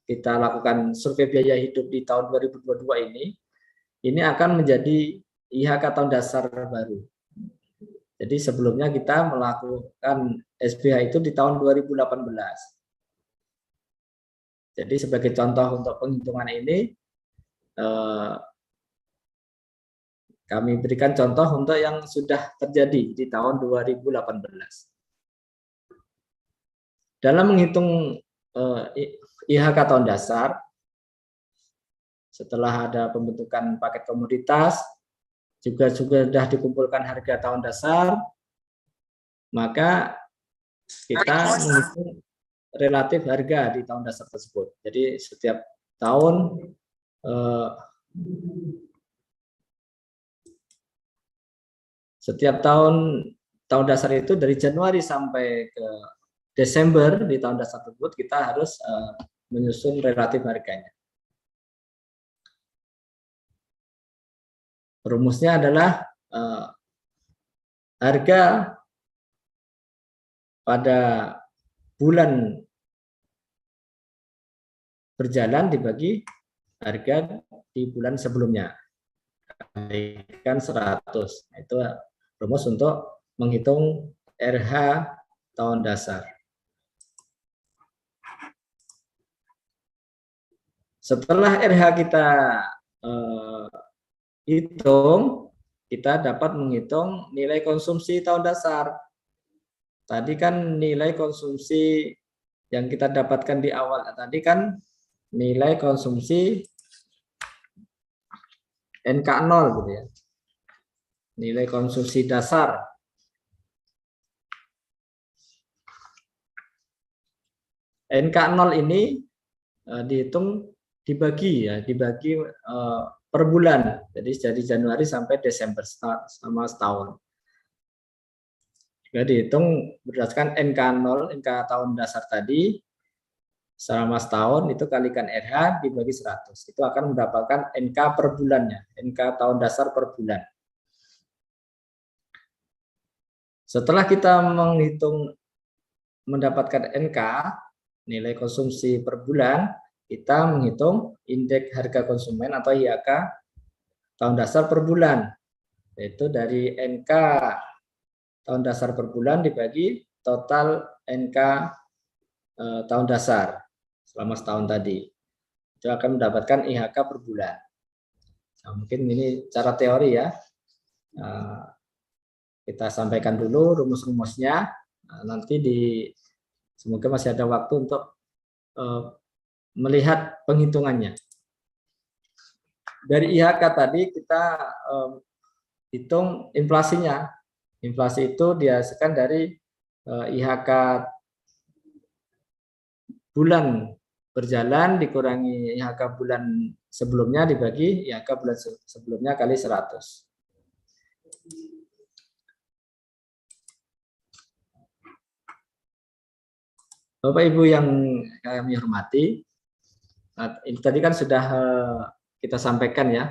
kita lakukan survei biaya hidup di tahun 2022 ini akan menjadi IHK tahun dasar baru. Jadi sebelumnya kita melakukan SPH itu di tahun 2018. Jadi sebagai contoh untuk penghitungan ini, kami berikan contoh untuk yang sudah terjadi di tahun 2018. Dalam menghitung IHK tahun dasar, setelah ada pembentukan paket komoditas, juga sudah dikumpulkan harga tahun dasar, maka kita menghitung relatif harga di tahun dasar tersebut. Jadi setiap tahun tahun dasar itu dari Januari sampai ke Desember di tahun dasar tersebut kita harus menyusun relatif harganya. Rumusnya adalah harga pada bulan berjalan dibagi harga di bulan sebelumnya. Kalikan 100. Itu rumus untuk menghitung RH tahun dasar. Setelah RH kita hitung, kita dapat menghitung nilai konsumsi tahun dasar. Tadi kan nilai konsumsi yang kita dapatkan di awal tadi kan nilai konsumsi NK0 gitu ya. Nilai konsumsi dasar. NK0 ini dihitung dibagi per bulan. Jadi dari Januari sampai Desember sama setahun. Juga dihitung berdasarkan NK0, NK tahun dasar tadi selama setahun itu kalikan RH dibagi 100. Itu akan mendapatkan NK per bulannya, NK tahun dasar per bulan. Setelah kita menghitung mendapatkan NK, nilai konsumsi per bulan, kita menghitung indeks harga konsumen atau IHK tahun dasar per bulan. Yaitu dari NK tahun dasar per bulan dibagi total NK tahun dasar selama setahun tadi. Itu akan mendapatkan IHK per bulan. Nah, mungkin ini cara teori ya. Kita sampaikan dulu rumus-rumusnya. Nanti semoga masih ada waktu untuk melihat penghitungannya. Dari IHK tadi kita hitung inflasinya. Inflasi itu dihasilkan dari IHK bulan berjalan dikurangi IHK bulan sebelumnya dibagi IHK bulan sebelumnya kali 100. Bapak Ibu yang kami hormati, ini tadi kan sudah kita sampaikan ya,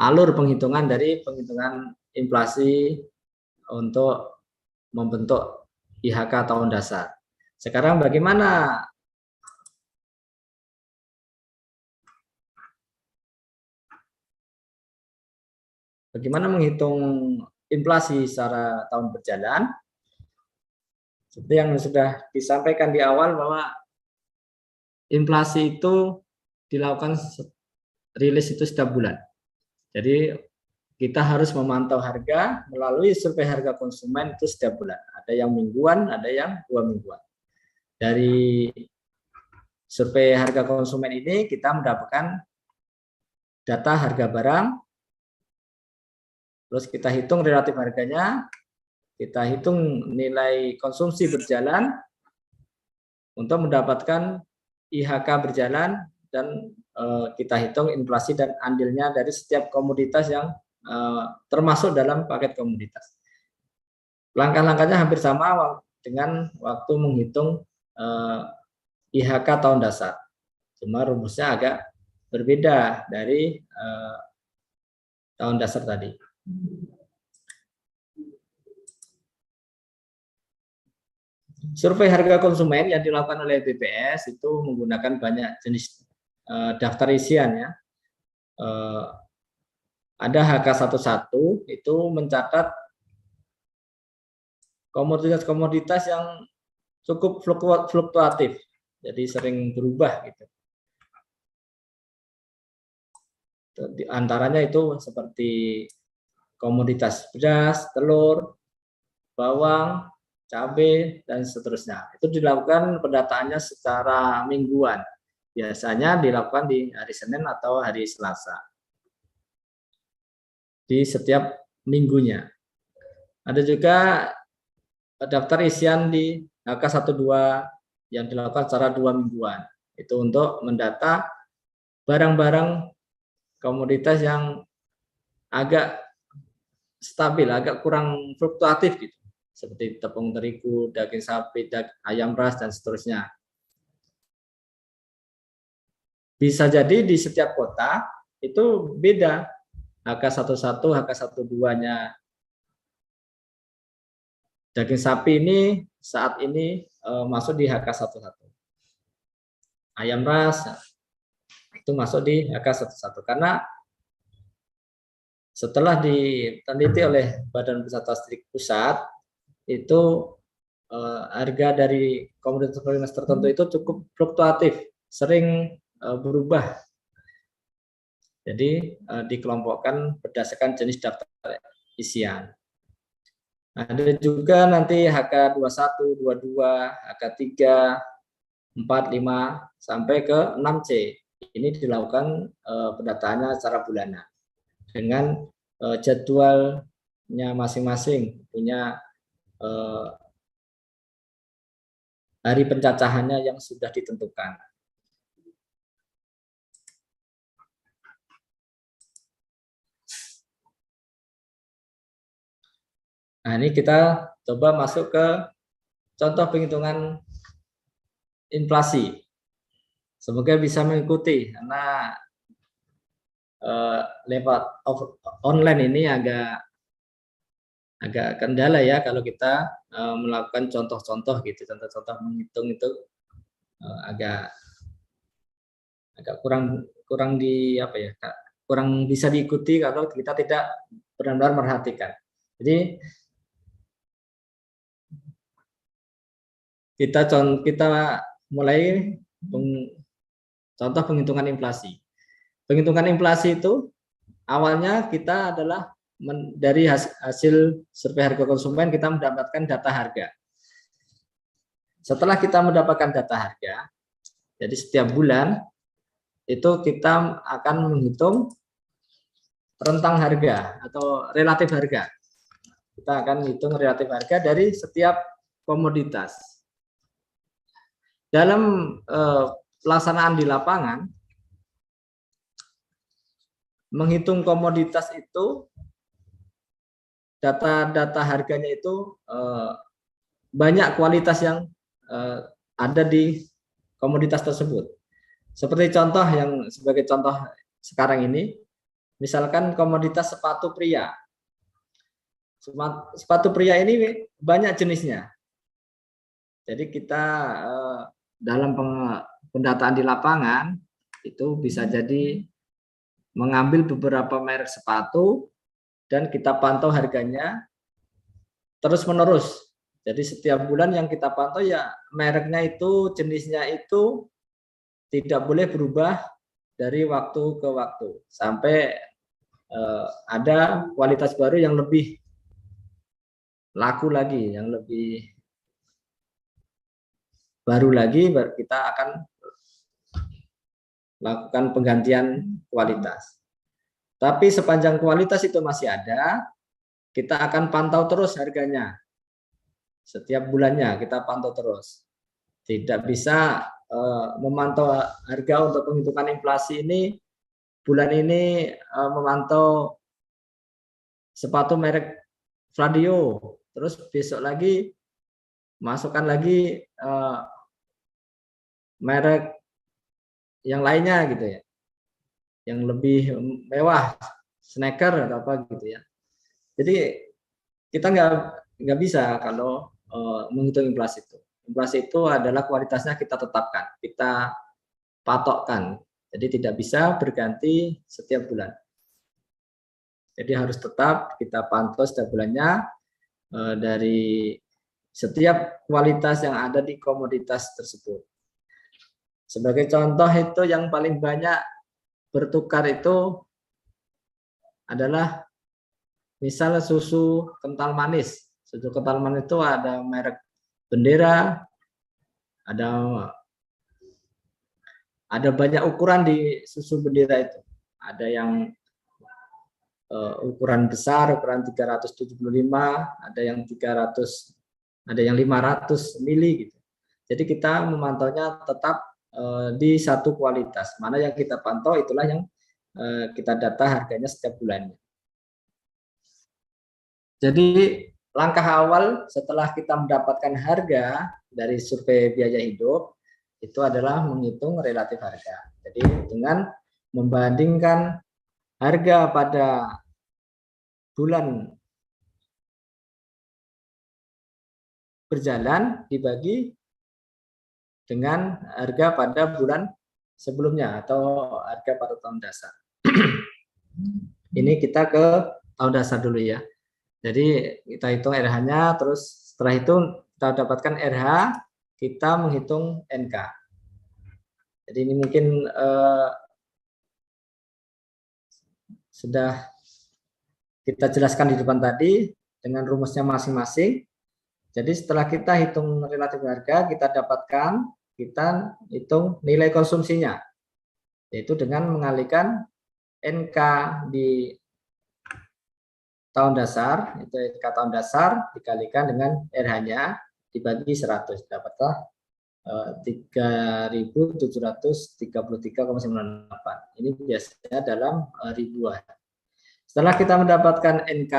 alur penghitungan dari penghitungan inflasi untuk membentuk IHK tahun dasar. Sekarang bagaimana menghitung inflasi secara tahun berjalan? Seperti yang sudah disampaikan di awal bahwa inflasi itu dilakukan rilis itu setiap bulan. Jadi kita harus memantau harga melalui survei harga konsumen itu setiap bulan. Ada yang mingguan, ada yang 2 mingguan. Dari survei harga konsumen ini kita mendapatkan data harga barang, terus kita hitung relatif harganya, kita hitung nilai konsumsi berjalan untuk mendapatkan IHK berjalan, dan kita hitung inflasi dan andilnya dari setiap komoditas yang termasuk dalam paket komoditas. Langkah-langkahnya hampir sama dengan waktu menghitung IHK tahun dasar. Cuma rumusnya agak berbeda dari tahun dasar tadi. Survei harga konsumen yang dilakukan oleh BPS itu menggunakan banyak jenis daftar isian ya. Ada HK11 itu mencatat komoditas-komoditas yang cukup fluktuatif, jadi sering berubah gitu. Di antaranya itu seperti komoditas beras, telur, bawang, cabai, dan seterusnya. Itu dilakukan pendataannya secara mingguan. Biasanya dilakukan di hari Senin atau hari Selasa. Di setiap minggunya. Ada juga daftar isian di HK12 yang dilakukan secara 2 mingguan. Itu untuk mendata barang-barang komoditas yang agak stabil, agak kurang fluktuatif gitu. Seperti tepung terigu, daging sapi, ayam ras, dan seterusnya. Bisa jadi di setiap kota itu beda. HK11, HK12-nya. Daging sapi ini saat ini masuk di HK11. Ayam ras itu masuk di HK11. Karena setelah diteliti oleh Badan Pusat Statistik Pusat, itu harga dari komoditas tertentu itu cukup fluktuatif, sering berubah. Jadi dikelompokkan berdasarkan jenis daftar isian. Ada juga nanti HK21, 22, HK3, 4, 5 sampai ke 6C. Ini dilakukan pendataannya secara bulanan dengan jadwalnya masing-masing, punya hari pencacahannya yang sudah ditentukan. Nah, ini kita coba masuk ke contoh penghitungan inflasi. Semoga bisa mengikuti, karena lewat online ini agak kendala ya kalau kita melakukan contoh-contoh gitu, contoh-contoh menghitung itu agak kurang bisa diikuti kalau kita tidak benar-benar merhatikan. Jadi kita mulai contoh penghitungan inflasi. Penghitungan inflasi itu awalnya kita adalah dari hasil survei harga konsumen kita mendapatkan data harga. Setelah kita mendapatkan data harga, jadi setiap bulan itu kita akan menghitung rentang harga atau relatif harga. Kita akan hitung relatif harga dari setiap komoditas. Dalam pelaksanaan di lapangan, menghitung komoditas itu, data harganya itu banyak kualitas yang ada di komoditas tersebut. Seperti contoh sebagai contoh sekarang ini, misalkan komoditas sepatu pria. Sepatu pria ini banyak jenisnya. Jadi kita dalam pendataan di lapangan itu bisa jadi mengambil beberapa merek sepatu dan kita pantau harganya terus-menerus. Jadi setiap bulan yang kita pantau ya mereknya itu, jenisnya itu tidak boleh berubah dari waktu ke waktu sampai ada kualitas baru yang lebih laku lagi, yang lebih baru lagi, baru kita akan lakukan penggantian kualitas. Tapi sepanjang kualitas itu masih ada, kita akan pantau terus harganya. Setiap bulannya kita pantau terus. Tidak bisa memantau harga untuk penghitungan inflasi ini, bulan ini memantau sepatu merek Fladio, terus besok lagi masukkan lagi merek yang lainnya gitu ya, yang lebih mewah, sneaker atau apa gitu ya. Jadi kita nggak bisa kalau menghitung inflasi itu. Inflasi itu adalah kualitasnya kita tetapkan, kita patokkan. Jadi tidak bisa berganti setiap bulan. Jadi harus tetap kita pantau setiap bulannya dari setiap kualitas yang ada di komoditas tersebut. Sebagai contoh itu yang paling banyak bertukar itu adalah misal susu kental manis. Susu kental manis itu ada merek Bendera, ada banyak ukuran di susu Bendera itu. Ada yang ukuran besar, ukuran 375, ada yang 300, ada yang 500 mili gitu. Jadi kita memantaunya tetap di satu kualitas. Mana yang kita pantau itulah yang kita data harganya setiap bulannya. Jadi langkah awal setelah kita mendapatkan harga dari survei biaya hidup itu adalah menghitung relatif harga. Jadi dengan membandingkan harga pada bulan berjalan dibagi dengan harga pada bulan sebelumnya atau harga pada tahun dasar. Ini kita ke tahun dasar dulu ya. Jadi kita hitung RH-nya, terus setelah itu kita dapatkan RH, kita menghitung NK. Jadi ini mungkin sudah kita jelaskan di depan tadi dengan rumusnya masing-masing. Jadi setelah kita hitung relatif harga, kita dapatkan, kita hitung nilai konsumsinya, yaitu dengan mengalihkan NK di tahun dasar, itu NK tahun dasar dikalikan dengan RH-nya dibagi 100, dapatlah 3.733,98. Ini biasanya dalam ribuan. Setelah kita mendapatkan NK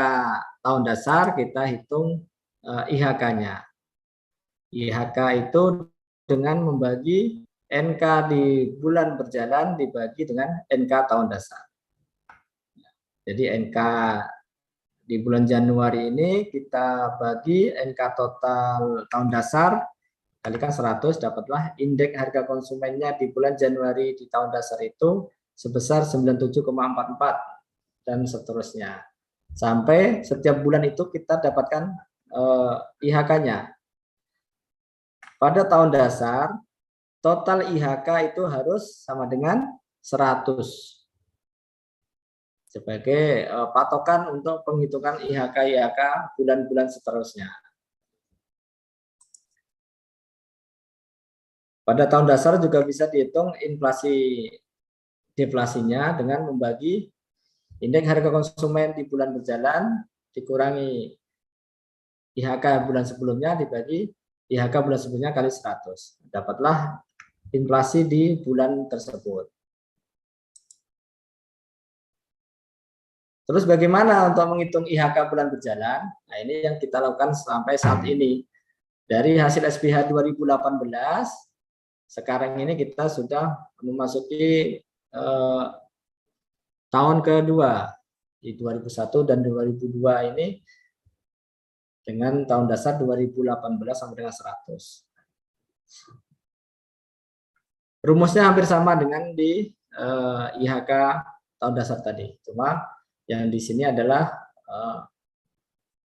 tahun dasar, kita hitung IHK-nya. IHK itu dengan membagi NK di bulan berjalan dibagi dengan NK tahun dasar. Jadi NK di bulan Januari ini kita bagi NK total tahun dasar kalikan 100, dapatlah indeks harga konsumennya di bulan Januari di tahun dasar itu sebesar 97,44 dan seterusnya. Sampai setiap bulan itu kita dapatkan IHK-nya. Pada tahun dasar, total IHK itu harus sama dengan 100. Sebagai patokan untuk penghitungan IHK bulan-bulan seterusnya. Pada tahun dasar juga bisa dihitung inflasi deflasinya dengan membagi indeks harga konsumen di bulan berjalan dikurangi IHK bulan sebelumnya dibagi IHK bulan sebelumnya kali 100. Dapatlah inflasi di bulan tersebut. Terus bagaimana untuk menghitung IHK bulan berjalan? Nah, ini yang kita lakukan sampai saat ini. Dari hasil SPH 2018, sekarang ini kita sudah memasuki tahun kedua. Di 2001 dan 2002 ini dengan tahun dasar 2018 sampai dengan 100. Rumusnya hampir sama dengan di IHK tahun dasar tadi. Cuma yang di sini adalah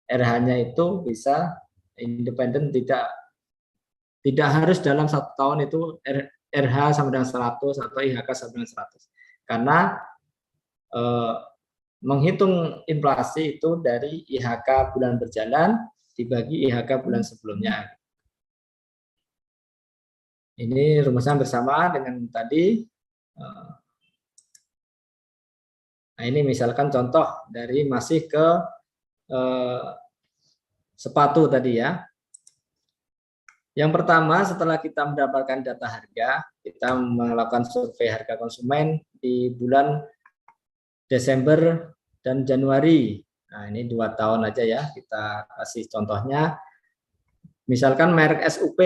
RH-nya itu bisa independen, tidak harus dalam 1 tahun itu RH sama dengan 100 atau IHK sama dengan 100. Karena menghitung inflasi itu dari IHK bulan berjalan dibagi IHK bulan sebelumnya. Ini rumusnya bersama dengan tadi. Nah, ini misalkan contoh dari masih ke sepatu tadi ya. Yang pertama, setelah kita mendapatkan data harga, kita melakukan survei harga konsumen di bulan Desember dan Januari. Nah, ini 2 tahun aja ya, kita kasih contohnya. Misalkan merek SUP,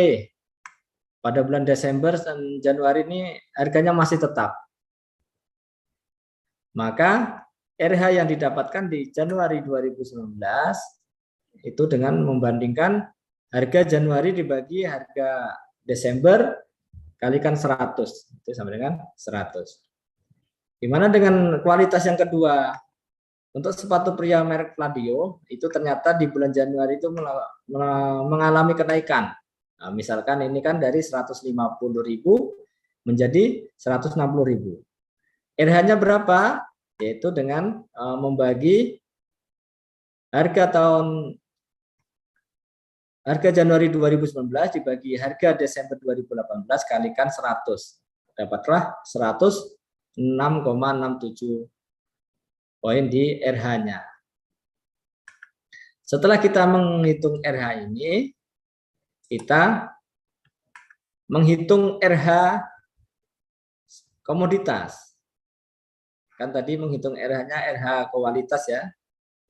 pada bulan Desember dan Januari ini harganya masih tetap. Maka RH yang didapatkan di Januari 2019 itu dengan membandingkan harga Januari dibagi harga Desember kalikan 100, itu sama dengan 100. Gimana dengan kualitas yang kedua? Untuk sepatu pria merek Flavio itu ternyata di bulan Januari itu mengalami kenaikan. Nah, misalkan ini kan dari 150.000 menjadi 160.000. RH-nya berapa? Yaitu dengan membagi harga Januari 2019 dibagi harga Desember 2018 kalikan 100. Dapatlah 106,67 poin di RH-nya. Setelah kita menghitung RH ini, kita menghitung RH komoditas. Kan tadi menghitung RH-nya RH kualitas ya.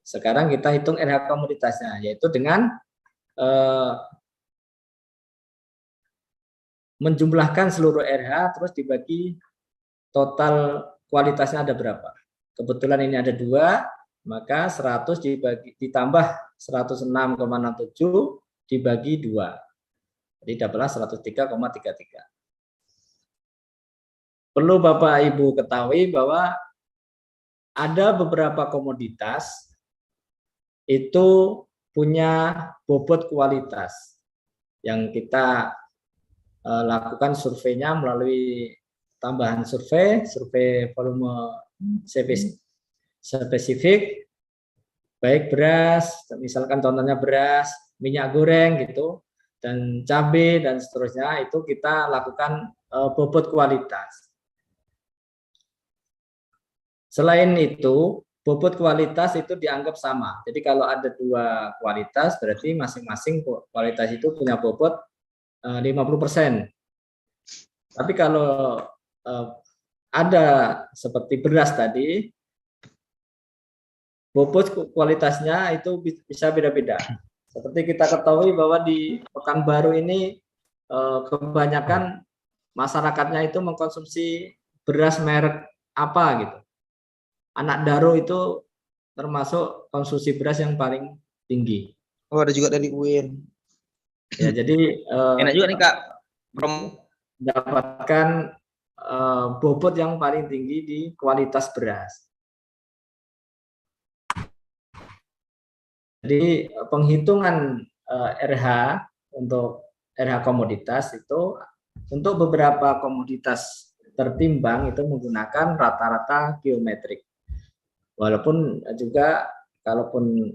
Sekarang kita hitung RH komoditasnya, yaitu dengan menjumlahkan seluruh RH terus dibagi total kualitasnya ada berapa. Kebetulan ini ada 2, maka 100 ditambah 106,67 dibagi 2. Jadi dapatlah 103,33. Perlu Bapak Ibu ketahui bahwa ada beberapa komoditas itu punya bobot kualitas yang kita lakukan surveinya melalui tambahan survei volume spesifik, baik beras, misalkan contohnya beras, minyak goreng gitu, dan cabai dan seterusnya, itu kita lakukan bobot kualitas. Selain itu, bobot kualitas itu dianggap sama. Jadi kalau ada 2 kualitas, berarti masing-masing kualitas itu punya bobot 50%. Tapi kalau ada seperti beras tadi, bobot kualitasnya itu bisa beda-beda. Seperti kita ketahui bahwa di Pekanbaru ini kebanyakan masyarakatnya itu mengkonsumsi beras merek apa gitu. Anak Daro itu termasuk konsumsi beras yang paling tinggi. Oh, ada juga dari UIN. Ya, jadi enak juga nih Kak. Mendapatkan bobot yang paling tinggi di kualitas beras. Jadi penghitungan RH untuk RH komoditas itu untuk beberapa komoditas tertimbang itu menggunakan rata-rata geometrik. Walaupun juga kalaupun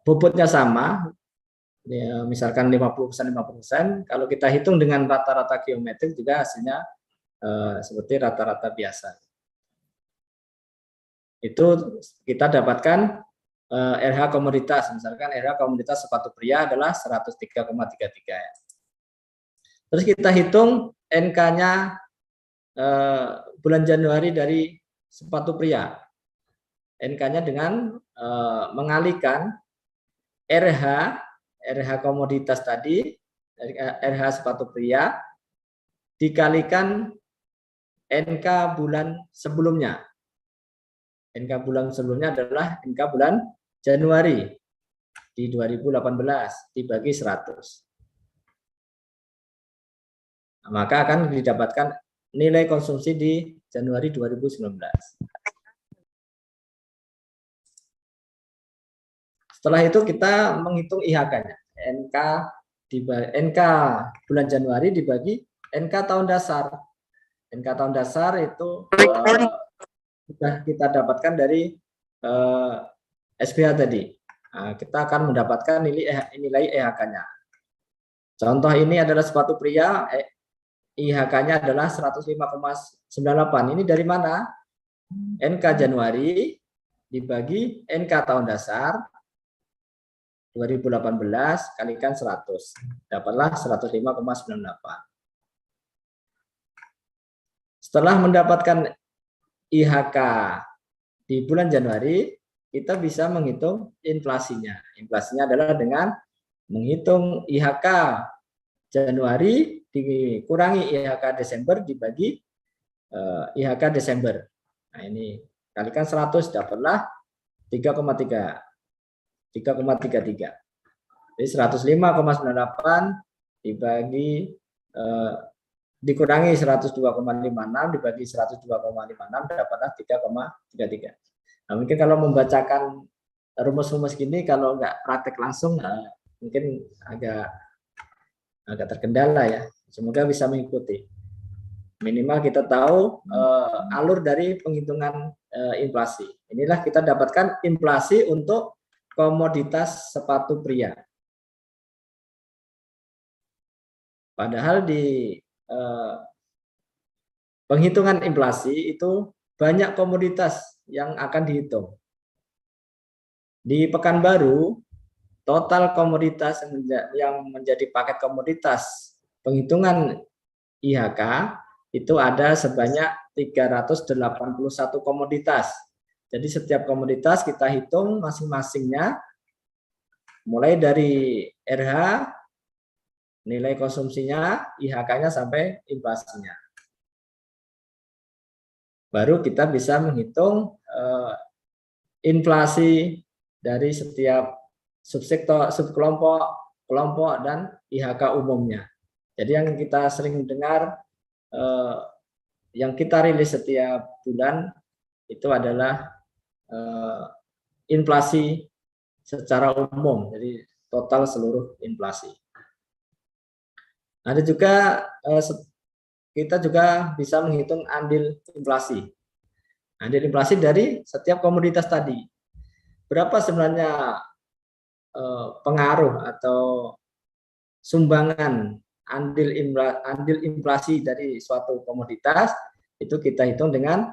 bobotnya sama, ya, misalkan 50%, kalau kita hitung dengan rata-rata geometrik juga hasilnya seperti rata-rata biasa. Itu kita dapatkan RH komoditas, misalkan RH komoditas sepatu pria adalah 103,33 ya. Terus kita hitung NK-nya bulan Januari dari sepatu pria. NK-nya dengan mengalihkan RH komoditas tadi, RH sepatu pria, dikalikan NK bulan sebelumnya. NK bulan sebelumnya adalah NK bulan Januari. di 2018 dibagi 100. Maka akan didapatkan nilai konsumsi di Januari 2019. Setelah itu kita menghitung IHK-nya. NK bulan Januari dibagi NK tahun dasar. NK tahun dasar itu sudah kita dapatkan dari SPH tadi. Nah, kita akan mendapatkan nilai IHK-nya. Contoh ini adalah sepatu pria, IHK-nya adalah 105,98. Ini dari mana? NK Januari dibagi NK tahun dasar 2018 kalikan 100. Dapatlah 105,98. Setelah mendapatkan IHK di bulan Januari, kita bisa menghitung inflasinya. Inflasinya adalah dengan menghitung IHK Januari dikurangi IHK Desember dibagi IHK Desember. Nah ini kalikan 100 dapatlah 3,33. Jadi 105,98 dibagi dikurangi 102,56 dibagi 102,56 dapatlah 3,33. Nah, mungkin kalau membacakan rumus-rumus gini kalau nggak praktek langsung mungkin agak terkendala ya. Semoga bisa mengikuti. Minimal kita tahu alur dari penghitungan inflasi. Inilah kita dapatkan inflasi untuk komoditas sepatu pria. Padahal di penghitungan inflasi itu banyak komoditas yang akan dihitung. Di Pekanbaru, total komoditas yang menjadi paket komoditas penghitungan IHK itu ada sebanyak 381 komoditas. Jadi setiap komoditas kita hitung masing-masingnya, mulai dari RH, nilai konsumsinya, IHK-nya sampai inflasinya. Baru kita bisa menghitung inflasi dari setiap subsektor, subkelompok, kelompok, dan IHK umumnya. Jadi yang kita sering dengar, yang kita rilis setiap bulan itu adalah inflasi secara umum, jadi total seluruh inflasi. Ada juga kita juga bisa menghitung andil inflasi. Andil inflasi dari setiap komoditas tadi. Berapa sebenarnya pengaruh atau sumbangan andil inflasi dari suatu komoditas, itu kita hitung dengan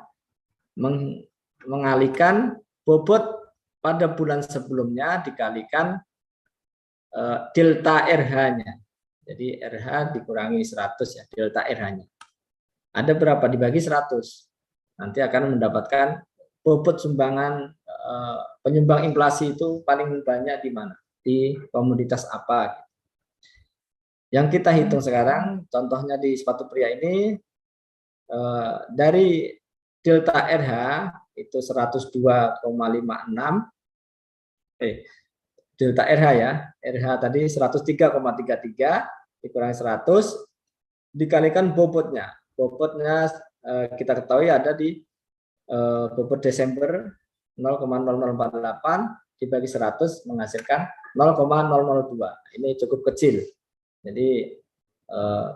mengalihkan bobot pada bulan sebelumnya dikalikan delta RH-nya. Jadi RH dikurangi 100 ya, delta RH-nya. Ada berapa dibagi 100. Nanti akan mendapatkan bobot sumbangan penyumbang inflasi itu paling banyak di mana? Di komoditas apa? Yang kita hitung sekarang, contohnya di sepatu pria ini, dari delta RH itu 102,56, delta RH ya, RH tadi 103,33 dikurangi 100 dikalikan bobotnya. Bobotnya kita ketahui ada di bobot Desember 0,0048 dibagi 100 menghasilkan 0,002. Ini cukup kecil. Jadi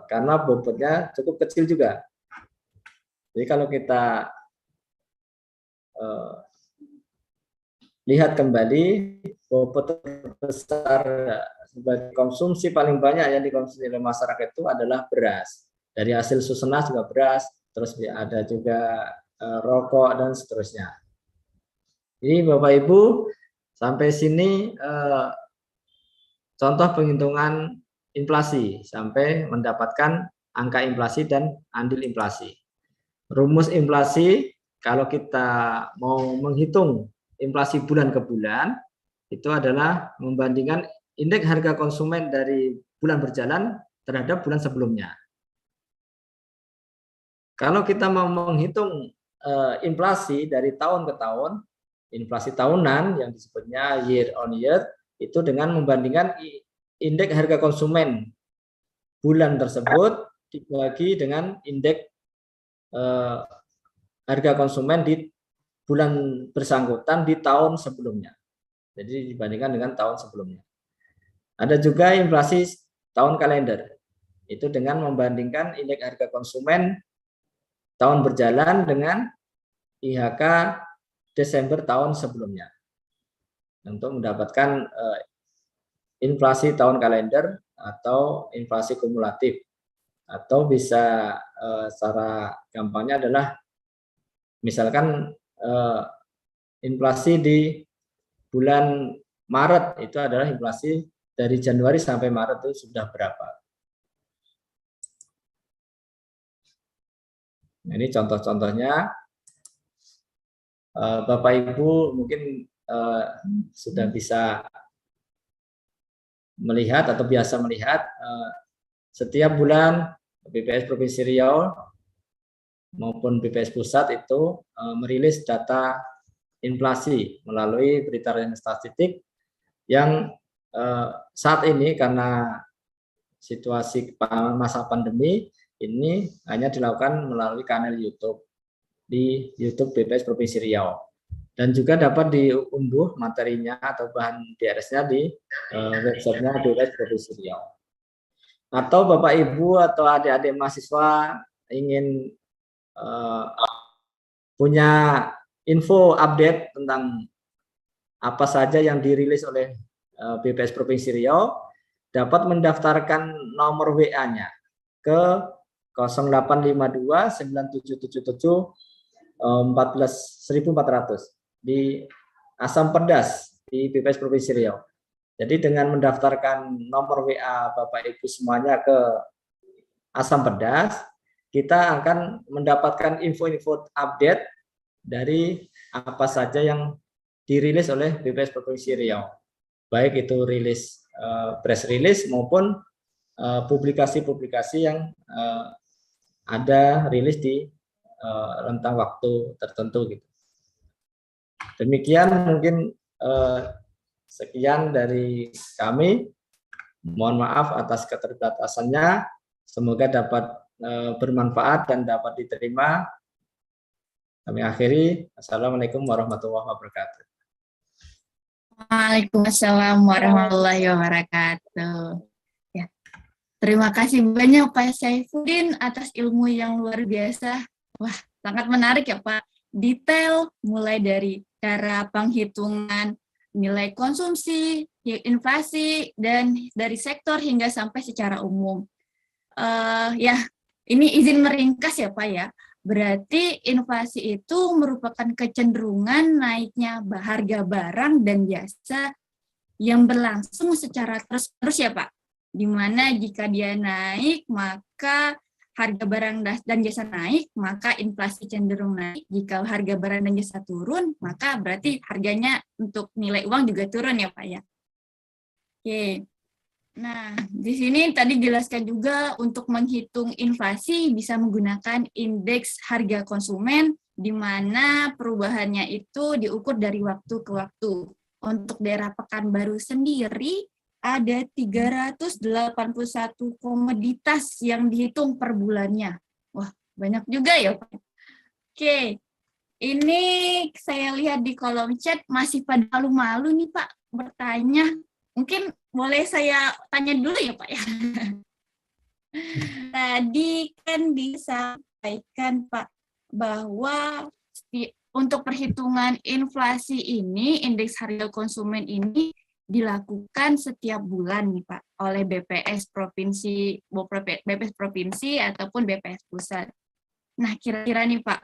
karena bobotnya cukup kecil juga. Jadi kalau kita lihat kembali, bobot terbesar sebagai konsumsi paling banyak yang dikonsumsi oleh masyarakat itu adalah beras. Dari hasil susunan juga beras, terus ada juga rokok dan seterusnya. Jadi Bapak Ibu, sampai sini contoh penghitungan inflasi sampai mendapatkan angka inflasi dan andil inflasi. Rumus inflasi kalau kita mau menghitung inflasi bulan ke bulan itu adalah membandingkan indeks harga konsumen dari bulan berjalan terhadap bulan sebelumnya. Kalau kita mau menghitung inflasi dari tahun ke tahun, inflasi tahunan yang disebutnya year on year, itu dengan membandingkan indeks harga konsumen bulan tersebut dibagi dengan indeks harga konsumen di bulan bersangkutan di tahun sebelumnya. Jadi dibandingkan dengan tahun sebelumnya. Ada juga inflasi tahun kalender. Itu dengan membandingkan indeks harga konsumen tahun berjalan dengan IHK Desember tahun sebelumnya. Untuk mendapatkan inflasi tahun kalender atau inflasi kumulatif. Atau bisa secara gampangnya adalah misalkan inflasi di bulan Maret itu adalah inflasi dari Januari sampai Maret itu sudah berapa. Nah, ini contoh-contohnya. Bapak Ibu mungkin sudah bisa melihat atau biasa melihat setiap bulan BPS Provinsi Riau maupun BPS Pusat itu merilis data inflasi melalui berita statistik yang saat ini karena situasi masa pandemi ini hanya dilakukan melalui kanal YouTube di YouTube BPS Provinsi Riau, dan juga dapat diunduh materinya atau bahan DRS-nya di websitenya BPS Provinsi Riau. Atau Bapak Ibu atau adik-adik mahasiswa ingin punya info update tentang apa saja yang dirilis oleh BPS Provinsi Riau, dapat mendaftarkan nomor WA-nya ke 0852 9777 14.400 di Asam Pedas di BPS Provinsi Riau. Jadi dengan mendaftarkan nomor WA Bapak Ibu semuanya ke Asam Pedas, kita akan mendapatkan info-info update dari apa saja yang dirilis oleh BPS Provinsi Riau. Baik itu rilis press release maupun publikasi-publikasi yang ada rilis di rentang waktu tertentu gitu. Demikian mungkin sekian dari kami. Mohon maaf atas keterbatasannya. Semoga dapat bermanfaat dan dapat diterima. Kami akhiri. Assalamualaikum warahmatullahi wabarakatuh. Waalaikumsalam warahmatullahi wabarakatuh. Ya, terima kasih banyak Pak Saifuddin atas ilmu yang luar biasa. Wah, sangat menarik ya Pak. Detail mulai dari cara penghitungan nilai konsumsi, inflasi, dan dari sektor hingga sampai secara umum. Ya, ini izin meringkas ya Pak ya. Berarti inflasi itu merupakan kecenderungan naiknya harga barang dan jasa yang berlangsung secara terus-menerus ya Pak. Di mana jika dia naik, maka harga barang dan jasa naik, maka inflasi cenderung naik. Jika harga barang dan jasa turun, maka berarti harganya untuk nilai uang juga turun ya Pak ya. Oke. Nah, di sini tadi jelaskan juga untuk menghitung inflasi bisa menggunakan indeks harga konsumen, di mana perubahannya itu diukur dari waktu ke waktu. Untuk daerah Pekanbaru sendiri, ada 381 komoditas yang dihitung per bulannya. Wah, banyak juga ya Pak. Oke, ini saya lihat di kolom chat masih pada malu-malu nih Pak bertanya. Mungkin boleh saya tanya dulu ya Pak ya. Tadi kan disampaikan Pak bahwa untuk perhitungan inflasi ini, indeks harga konsumen ini dilakukan setiap bulan nih Pak oleh BPS Provinsi ataupun BPS Pusat. Nah, kira-kira nih Pak,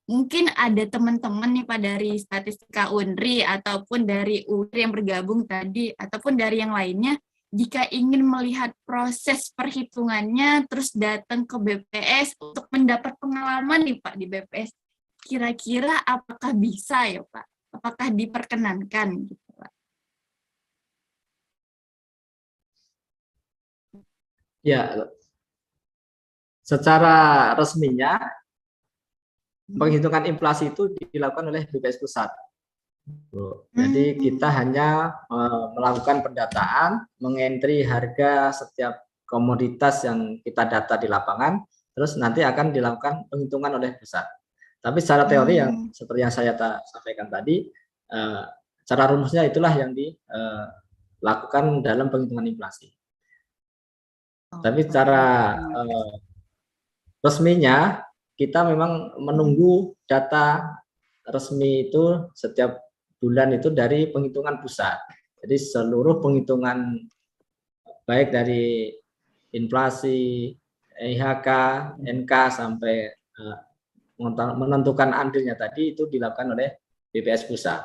mungkin ada teman-teman nih Pak dari Statistika Unri ataupun dari UIR yang bergabung tadi ataupun dari yang lainnya, jika ingin melihat proses perhitungannya terus datang ke BPS untuk mendapat pengalaman nih Pak di BPS, kira-kira apakah bisa ya Pak? Apakah diperkenankan gitu Pak? Ya, secara resminya penghitungan inflasi itu dilakukan oleh BPS Pusat. Bu. Jadi kita hanya melakukan pendataan, mengentry harga setiap komoditas yang kita data di lapangan, terus nanti akan dilakukan penghitungan oleh pusat. Tapi secara teori yang seperti yang saya sampaikan tadi, cara rumusnya itulah yang dilakukan dalam penghitungan inflasi. Tapi cara resminya kita memang menunggu data resmi itu setiap bulan itu dari penghitungan pusat. Jadi seluruh penghitungan baik dari inflasi, IHK, NK sampai menentukan andilnya tadi itu dilakukan oleh BPS pusat.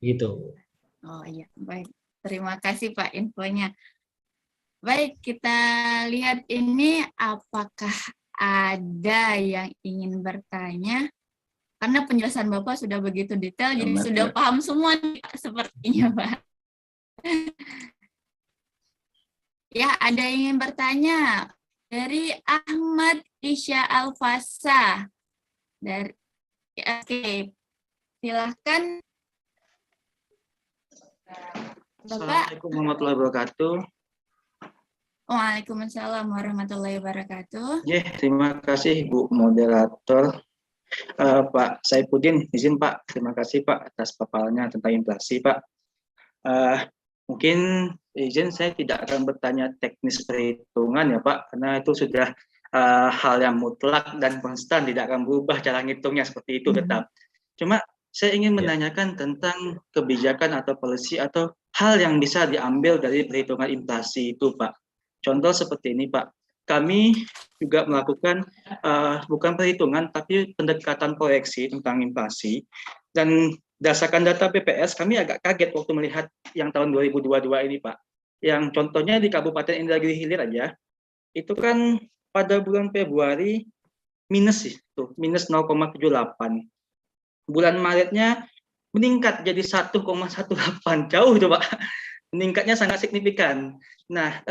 Begitu. Oh iya, baik. Terima kasih Pak infonya. Baik, kita lihat ini apakah ada yang ingin bertanya? Karena penjelasan Bapak sudah begitu detail, jadi sudah paham semua nih, Pak, sepertinya, Pak. Ya, ada yang ingin bertanya dari Ahmad Isya Alfasa. Oke, silahkan. Bapak. Assalamualaikum warahmatullahi wabarakatuh. Waalaikumsalam warahmatullahi wabarakatuh. Terima kasih Bu Moderator. Pak Saifuddin, izin Pak, terima kasih Pak atas paparannya tentang inflasi Pak. Mungkin izin saya tidak akan bertanya teknis perhitungan ya Pak, karena itu sudah hal yang mutlak dan konstan, tidak akan berubah cara ngitungnya seperti itu tetap. Cuma saya ingin menanyakan tentang kebijakan atau policy atau hal yang bisa diambil dari perhitungan inflasi itu Pak. Contoh seperti ini Pak, kami juga melakukan bukan perhitungan tapi pendekatan proyeksi tentang inflasi, dan berdasarkan data BPS kami agak kaget waktu melihat yang tahun 2022 ini Pak. Yang contohnya di Kabupaten Indragiri Hilir aja, itu kan pada bulan Februari minus 0,78. Bulan Maretnya meningkat jadi 1,18, jauh itu Pak. Meningkatnya sangat signifikan. Nah,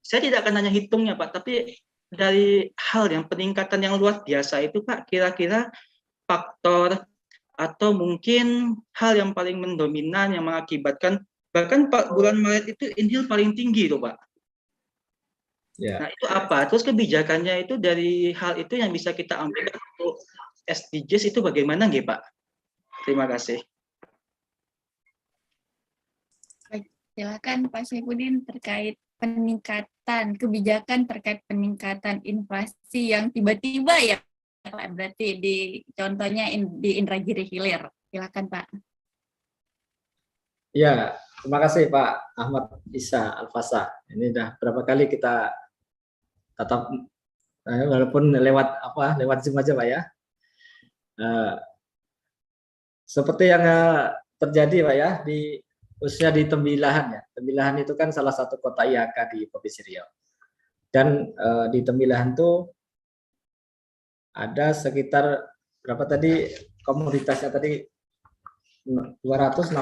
saya tidak akan nanya hitungnya Pak, tapi dari hal yang peningkatan yang luar biasa itu Pak, kira-kira faktor atau mungkin hal yang paling mendominan yang mengakibatkan bahkan bulan Maret itu inhil paling tinggi itu Pak. Nah itu apa? Terus kebijakannya itu dari hal itu yang bisa kita ambil untuk SDGs itu bagaimana nggih Pak? Terima kasih. Baik, silakan Pak Saifuddin terkait peningkatan kebijakan terkait peningkatan inflasi yang tiba-tiba ya Pak, berarti di contohnya di Indragiri Hilir. Silakan Pak. Ya, terima kasih Pak Ahmad Isa Alfasa. Ini udah berapa kali kita tatap walaupun lewat Zoom aja Pak ya. Seperti yang terjadi Pak ya khususnya di Tembilahan ya. Tembilahan itu kan salah satu kota IHK di Provinsi Riau. Dan di Tembilahan itu ada sekitar berapa tadi komoditasnya tadi 265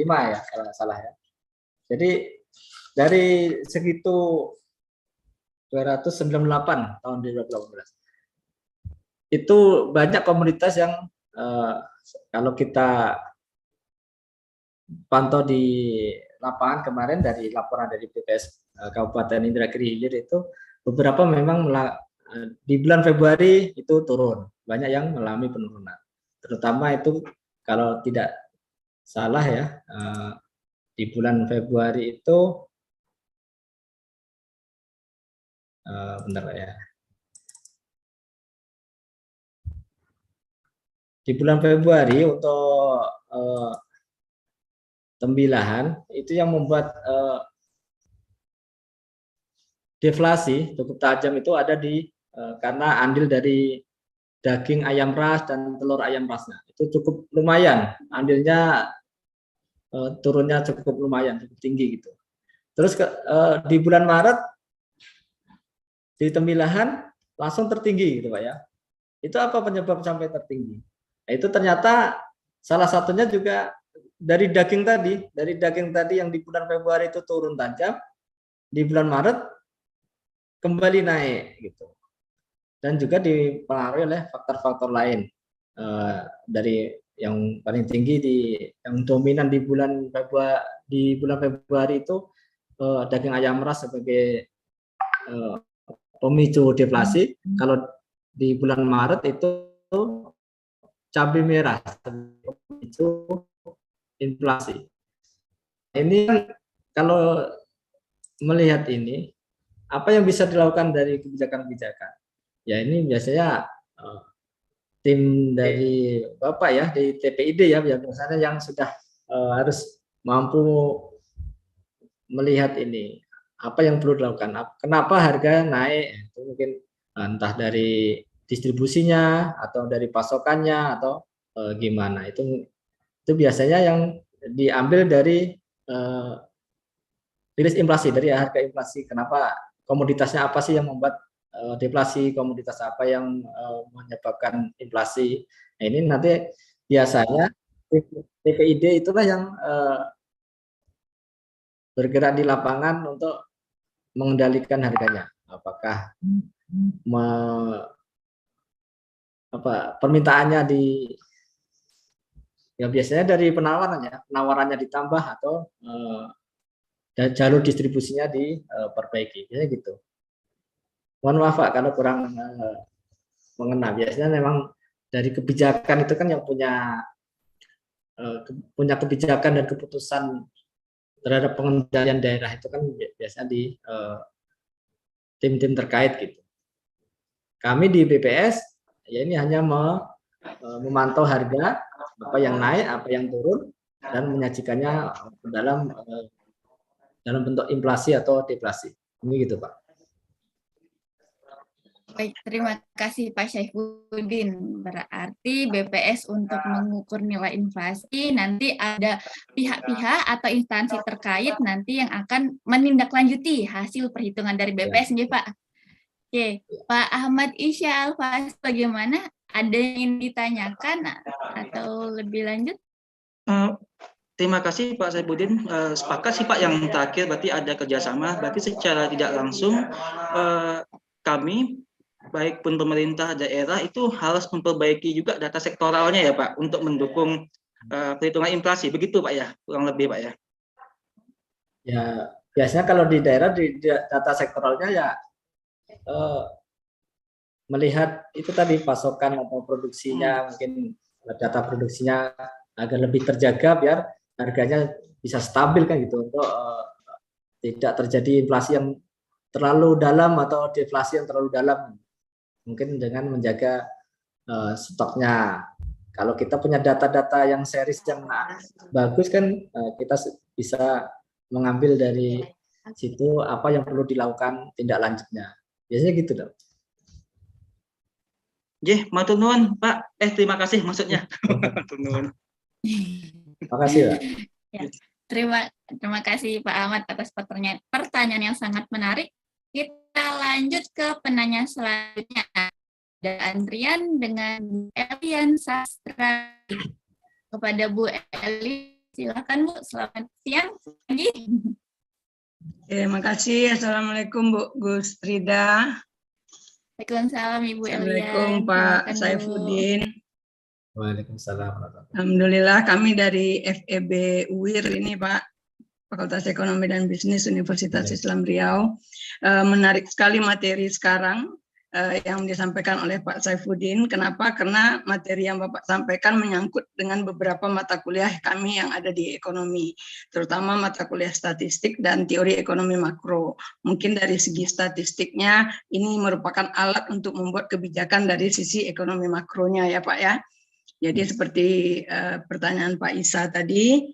ya kalau nggak salah ya. Jadi dari segitu 298 tahun 2018 itu banyak komoditas yang kalau kita pantau di lapangan kemarin dari laporan dari BPS Kabupaten Indragiri Hilir itu beberapa memang di bulan Februari itu turun, banyak yang mengalami penurunan. Terutama itu kalau tidak salah ya di bulan Februari itu bentar ya. Di bulan Februari untuk Tembilahan itu yang membuat deflasi cukup tajam itu ada di karena andil dari daging ayam ras dan telur ayam rasnya itu cukup lumayan, andilnya turunnya cukup lumayan, cukup tinggi gitu. Terus di bulan Maret di Tembilahan langsung tertinggi gitu Pak ya. Itu apa penyebab sampai tertinggi? Nah, itu ternyata salah satunya juga dari daging tadi yang di bulan Februari itu turun tajam, di bulan Maret kembali naik gitu. Dan juga dipengaruhi oleh faktor-faktor lain dari yang paling tinggi yang dominan di bulan Februari itu daging ayam ras sebagai pemicu deflasi. Kalau di bulan Maret itu cabai merah sebagai pemicu inflasi. Ini kalau melihat ini, apa yang bisa dilakukan dari kebijakan-kebijakan? Ya ini biasanya tim dari Bapak ya, di TPID ya, biasanya yang sudah harus mampu melihat ini, apa yang perlu dilakukan, kenapa harga naik, itu mungkin entah dari distribusinya atau dari pasokannya atau gimana, itu biasanya yang diambil dari rilis inflasi, dari harga inflasi, kenapa komoditasnya apa sih yang membuat deflasi, komoditas apa yang menyebabkan inflasi. Nah, ini nanti biasanya TPID itulah yang bergerak di lapangan untuk mengendalikan harganya. Apakah permintaannya ya biasanya dari penawarannya ditambah atau jalur distribusinya diperbaiki, biasanya gitu. Mohon maaf Pak kalau kurang mengena. Biasanya memang dari kebijakan itu kan yang punya kebijakan dan keputusan terhadap pengendalian daerah itu kan biasanya di tim-tim terkait gitu. Kami di BPS ya ini hanya memantau harga, apa yang naik, apa yang turun, dan menyajikannya dalam bentuk inflasi atau deflasi. Ini gitu Pak. Baik, terima kasih Pak Saifuddin. Berarti BPS untuk mengukur nilai inflasi nanti ada pihak-pihak atau instansi terkait nanti yang akan menindaklanjuti hasil perhitungan dari BPS, ya Pak. Oke, Pak Ahmad Isya Al-Fas, bagaimana? Ada yang ingin ditanyakan atau lebih lanjut? Terima kasih Pak Saifuddin. Sepakat sih Pak yang terakhir, berarti ada kerjasama. Berarti secara tidak langsung kami baik pun pemerintah daerah itu harus memperbaiki juga data sektoralnya ya Pak untuk mendukung perhitungan inflasi, begitu Pak ya, kurang lebih Pak ya. Ya biasanya kalau di daerah di data sektoralnya ya melihat itu tadi pasokan atau produksinya, mungkin data produksinya agar lebih terjaga biar harganya bisa stabil kan gitu, untuk tidak terjadi inflasi yang terlalu dalam atau deflasi yang terlalu dalam. Mungkin dengan menjaga stoknya. Kalau kita punya data-data yang series yang bagus kan kita bisa mengambil dari situ apa yang perlu dilakukan tindak lanjutnya. Biasanya gitu dong. Matur nuwun Pak. Terima kasih maksudnya. Matur nuwun. Terima kasih Pak. Ya, terima kasih Pak Ahmad atas pertanyaan yang sangat menarik. Kita lanjut ke penanya selanjutnya. Ada antrian dengan Bu Elian Sastra. Kepada Bu Eli, silakan Bu. Selamat siang. Terima kasih. Assalamualaikum Bu Gus Rida. Waalaikumsalam Ibu Elian. Assalamualaikum Pak Saifuddin. Waalaikumsalam. Alhamdulillah kami dari FEB UIR ini Pak, Fakultas Ekonomi dan Bisnis Universitas Islam Riau. Menarik sekali materi sekarang yang disampaikan oleh Pak Saifuddin. Kenapa? Karena materi yang Bapak sampaikan menyangkut dengan beberapa mata kuliah kami yang ada di ekonomi, terutama mata kuliah statistik dan teori ekonomi makro. Mungkin dari segi statistiknya ini merupakan alat untuk membuat kebijakan dari sisi ekonomi makronya ya Pak ya. Jadi seperti pertanyaan Pak Isa tadi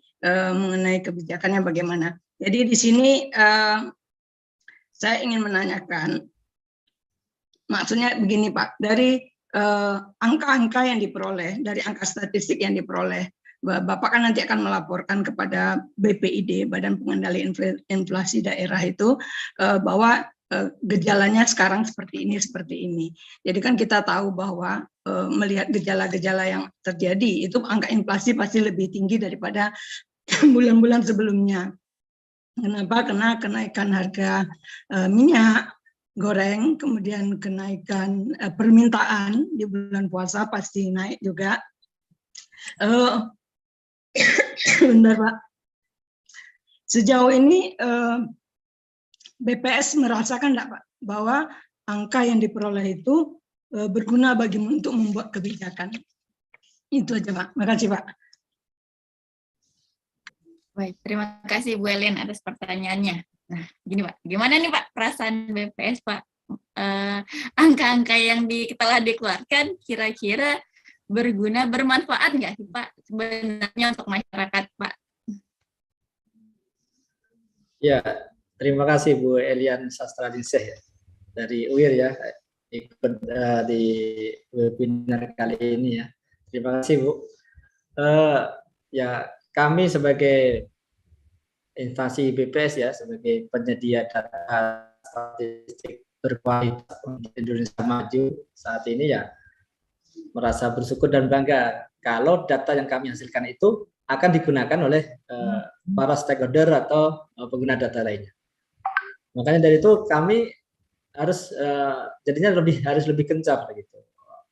mengenai kebijakannya bagaimana. Jadi di sini saya ingin menanyakan, maksudnya begini Pak, dari angka-angka yang diperoleh, dari angka statistik yang diperoleh, Bapak kan nanti akan melaporkan kepada BPID, Badan Pengendali Inflasi Daerah itu, bahwa gejalanya sekarang seperti ini. Jadi kan kita tahu bahwa melihat gejala-gejala yang terjadi, itu angka inflasi pasti lebih tinggi daripada bulan-bulan sebelumnya. Kenapa? Karena kenaikan harga minyak goreng, kemudian kenaikan permintaan di bulan puasa pasti naik juga. Bentar Pak. Sejauh ini BPS merasakan enggak Pak bahwa angka yang diperoleh itu berguna bagi untuk membuat kebijakan? Itu aja Pak. Makasih Pak. Baik, terima kasih Bu Elian atas pertanyaannya. Nah, gini Pak, gimana nih Pak perasaan BPS Pak? Angka-angka yang telah dikeluarkan kira-kira berguna, bermanfaat nggak sih Pak sebenarnya untuk masyarakat Pak? Ya, terima kasih Bu Elian Sastradinseh ya, dari UIR ya, ikut di webinar kali ini ya. Terima kasih Bu. Ya, kami sebagai instansi BPS ya, sebagai penyedia data statistik berkualitas untuk Indonesia maju saat ini ya, merasa bersyukur dan bangga kalau data yang kami hasilkan itu akan digunakan oleh para stakeholder atau pengguna data lainnya. Makanya dari itu kami harus jadinya harus lebih gencar gitu,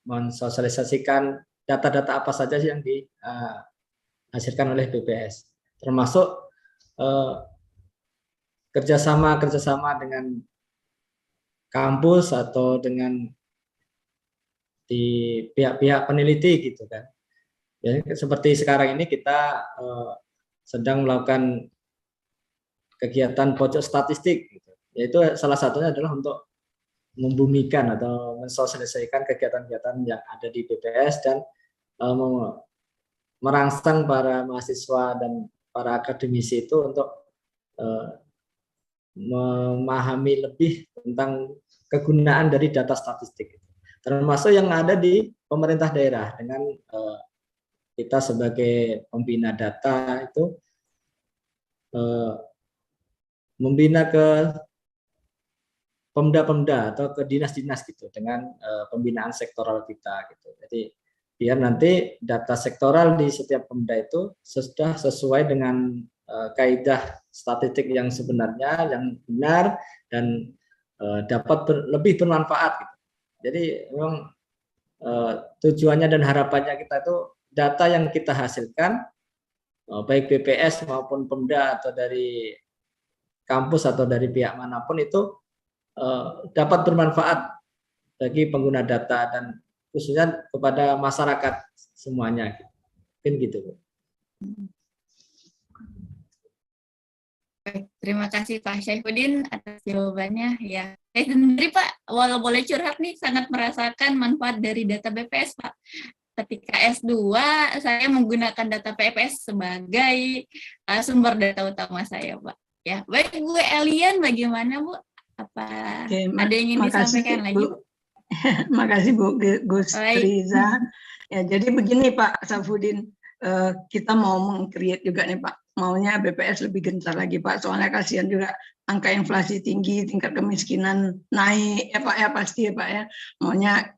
mensosialisasikan data-data apa saja yang dihasilkan oleh BPS, termasuk kerjasama dengan kampus atau dengan di pihak-pihak peneliti gitu kan. Ya, seperti sekarang ini kita sedang melakukan kegiatan pojok statistik gitu. Yaitu salah satunya adalah untuk membumikan atau mensosialisasikan kegiatan-kegiatan yang ada di BPS dan merangsang para mahasiswa dan para akademisi itu untuk memahami lebih tentang kegunaan dari data statistik, termasuk yang ada di pemerintah daerah. Dengan kita sebagai pembina data itu membina ke pemda-pemda atau ke dinas-dinas gitu dengan pembinaan sektoral kita gitu. Jadi biar nanti data sektoral di setiap pemda itu sudah sesuai dengan kaidah statistik yang sebenarnya, yang benar dan dapat lebih bermanfaat gitu. Jadi memang tujuannya dan harapannya kita itu data yang kita hasilkan baik BPS maupun Pemda atau dari kampus atau dari pihak manapun itu dapat bermanfaat bagi pengguna data dan khususnya kepada masyarakat semuanya. Mungkin gitu, Bu. Baik, terima kasih Pak Syaifuddin atas jawabannya ya. Saya sendiri Pak, walau boleh curhat nih, sangat merasakan manfaat dari data BPS Pak. Ketika S2 saya menggunakan data BPS sebagai sumber data utama saya Pak. Ya, baik Bu Elian, bagaimana Bu? Apa ada yang ingin disampaikan lagi Bu? Makasih Bu Gus Riza. Ya, jadi begini Pak Syaifuddin, kita mau meng-create juga nih Pak, maunya BPS lebih gencar lagi Pak, soalnya kasihan juga angka inflasi tinggi, tingkat kemiskinan naik ya Pak ya, pasti ya Pak ya. Maunya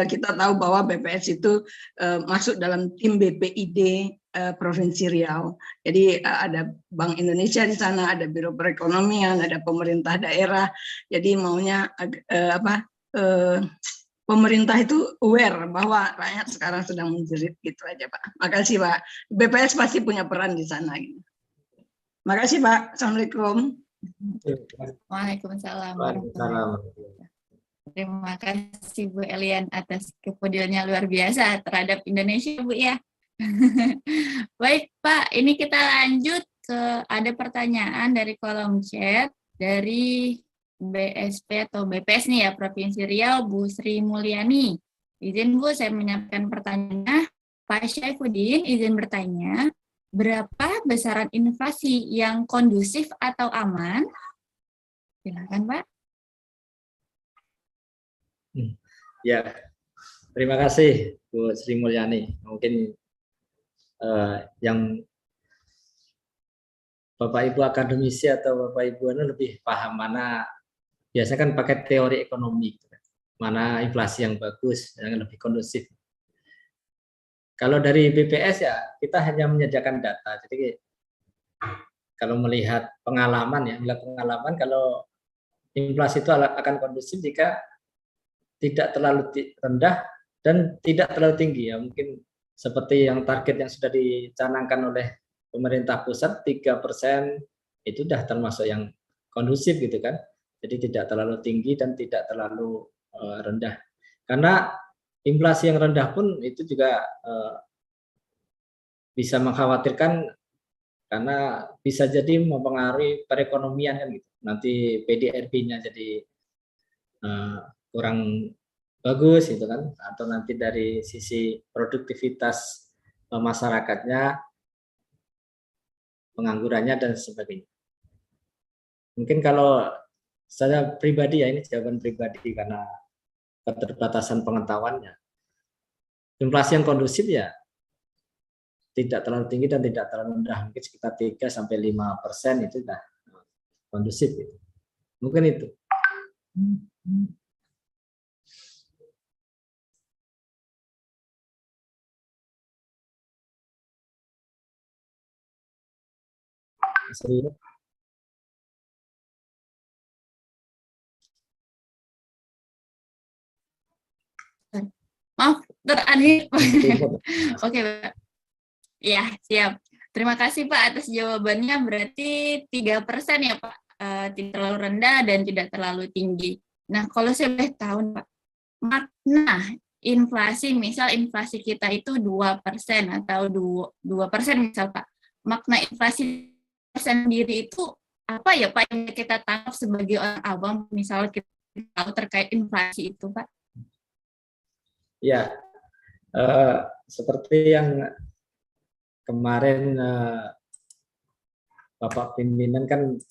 kita tahu bahwa BPS itu masuk dalam tim BPID Provinsi Riau. Jadi ada Bank Indonesia di sana, ada Biro Perekonomian, ada pemerintah daerah. Jadi maunya pemerintah itu aware bahwa rakyat sekarang sedang menjerit gitu aja Pak. Makasih Pak. BPS pasti punya peran di sana. Gitu. Makasih Pak. Assalamualaikum. Waalaikumsalam. Terima kasih Bu Elian atas kepeduliannya luar biasa terhadap Indonesia Bu ya. Baik Pak, ini kita lanjut ke ada pertanyaan dari kolom chat dari BSP atau BPS nih ya, Provinsi Riau, Bu Sri Mulyani. Izin Bu, saya menyampaikan pertanyaannya. Pak Syaifuddin, izin bertanya, berapa besaran inflasi yang kondusif atau aman? Silakan Pak. Ya, terima kasih Bu Sri Mulyani. Mungkin yang Bapak Ibu akademisi atau Bapak Ibu lebih paham mana. Biasanya kan pakai teori ekonomi, mana inflasi yang bagus, yang lebih kondusif. Kalau dari BPS ya, kita hanya menyediakan data. Jadi kalau melihat pengalaman kalau inflasi itu akan kondusif jika tidak terlalu rendah dan tidak terlalu tinggi ya, mungkin seperti yang target yang sudah dicanangkan oleh pemerintah pusat 3% itu sudah termasuk yang kondusif gitu kan. Jadi tidak terlalu tinggi dan tidak terlalu rendah. Karena inflasi yang rendah pun itu juga bisa mengkhawatirkan karena bisa jadi mempengaruhi perekonomian kan gitu. Nanti PDRB-nya jadi kurang bagus gitu kan, atau nanti dari sisi produktivitas masyarakatnya, penganggurannya dan sebagainya. Mungkin kalau saya pribadi ya, ini jawaban pribadi karena keterbatasan pengetahuannya, inflasi yang kondusif ya tidak terlalu tinggi dan tidak terlalu rendah, mungkin sekitar 3-5% itu sudah kondusif gitu. Mungkin itu. Maaf, Dr. Adi. Oke, Pak. Ya, siap. Terima kasih Pak atas jawabannya. Berarti 3% ya Pak, tidak terlalu rendah dan tidak terlalu tinggi. Nah, kalau saya boleh tahu Pak, makna inflasi, misal inflasi kita itu 2% atau 2% misal Pak, makna inflasi sendiri itu apa ya Pak yang kita tangkap sebagai orang awam, misal kita tahu terkait inflasi itu Pak? Ya, seperti yang kemarin Bapak pimpinan kan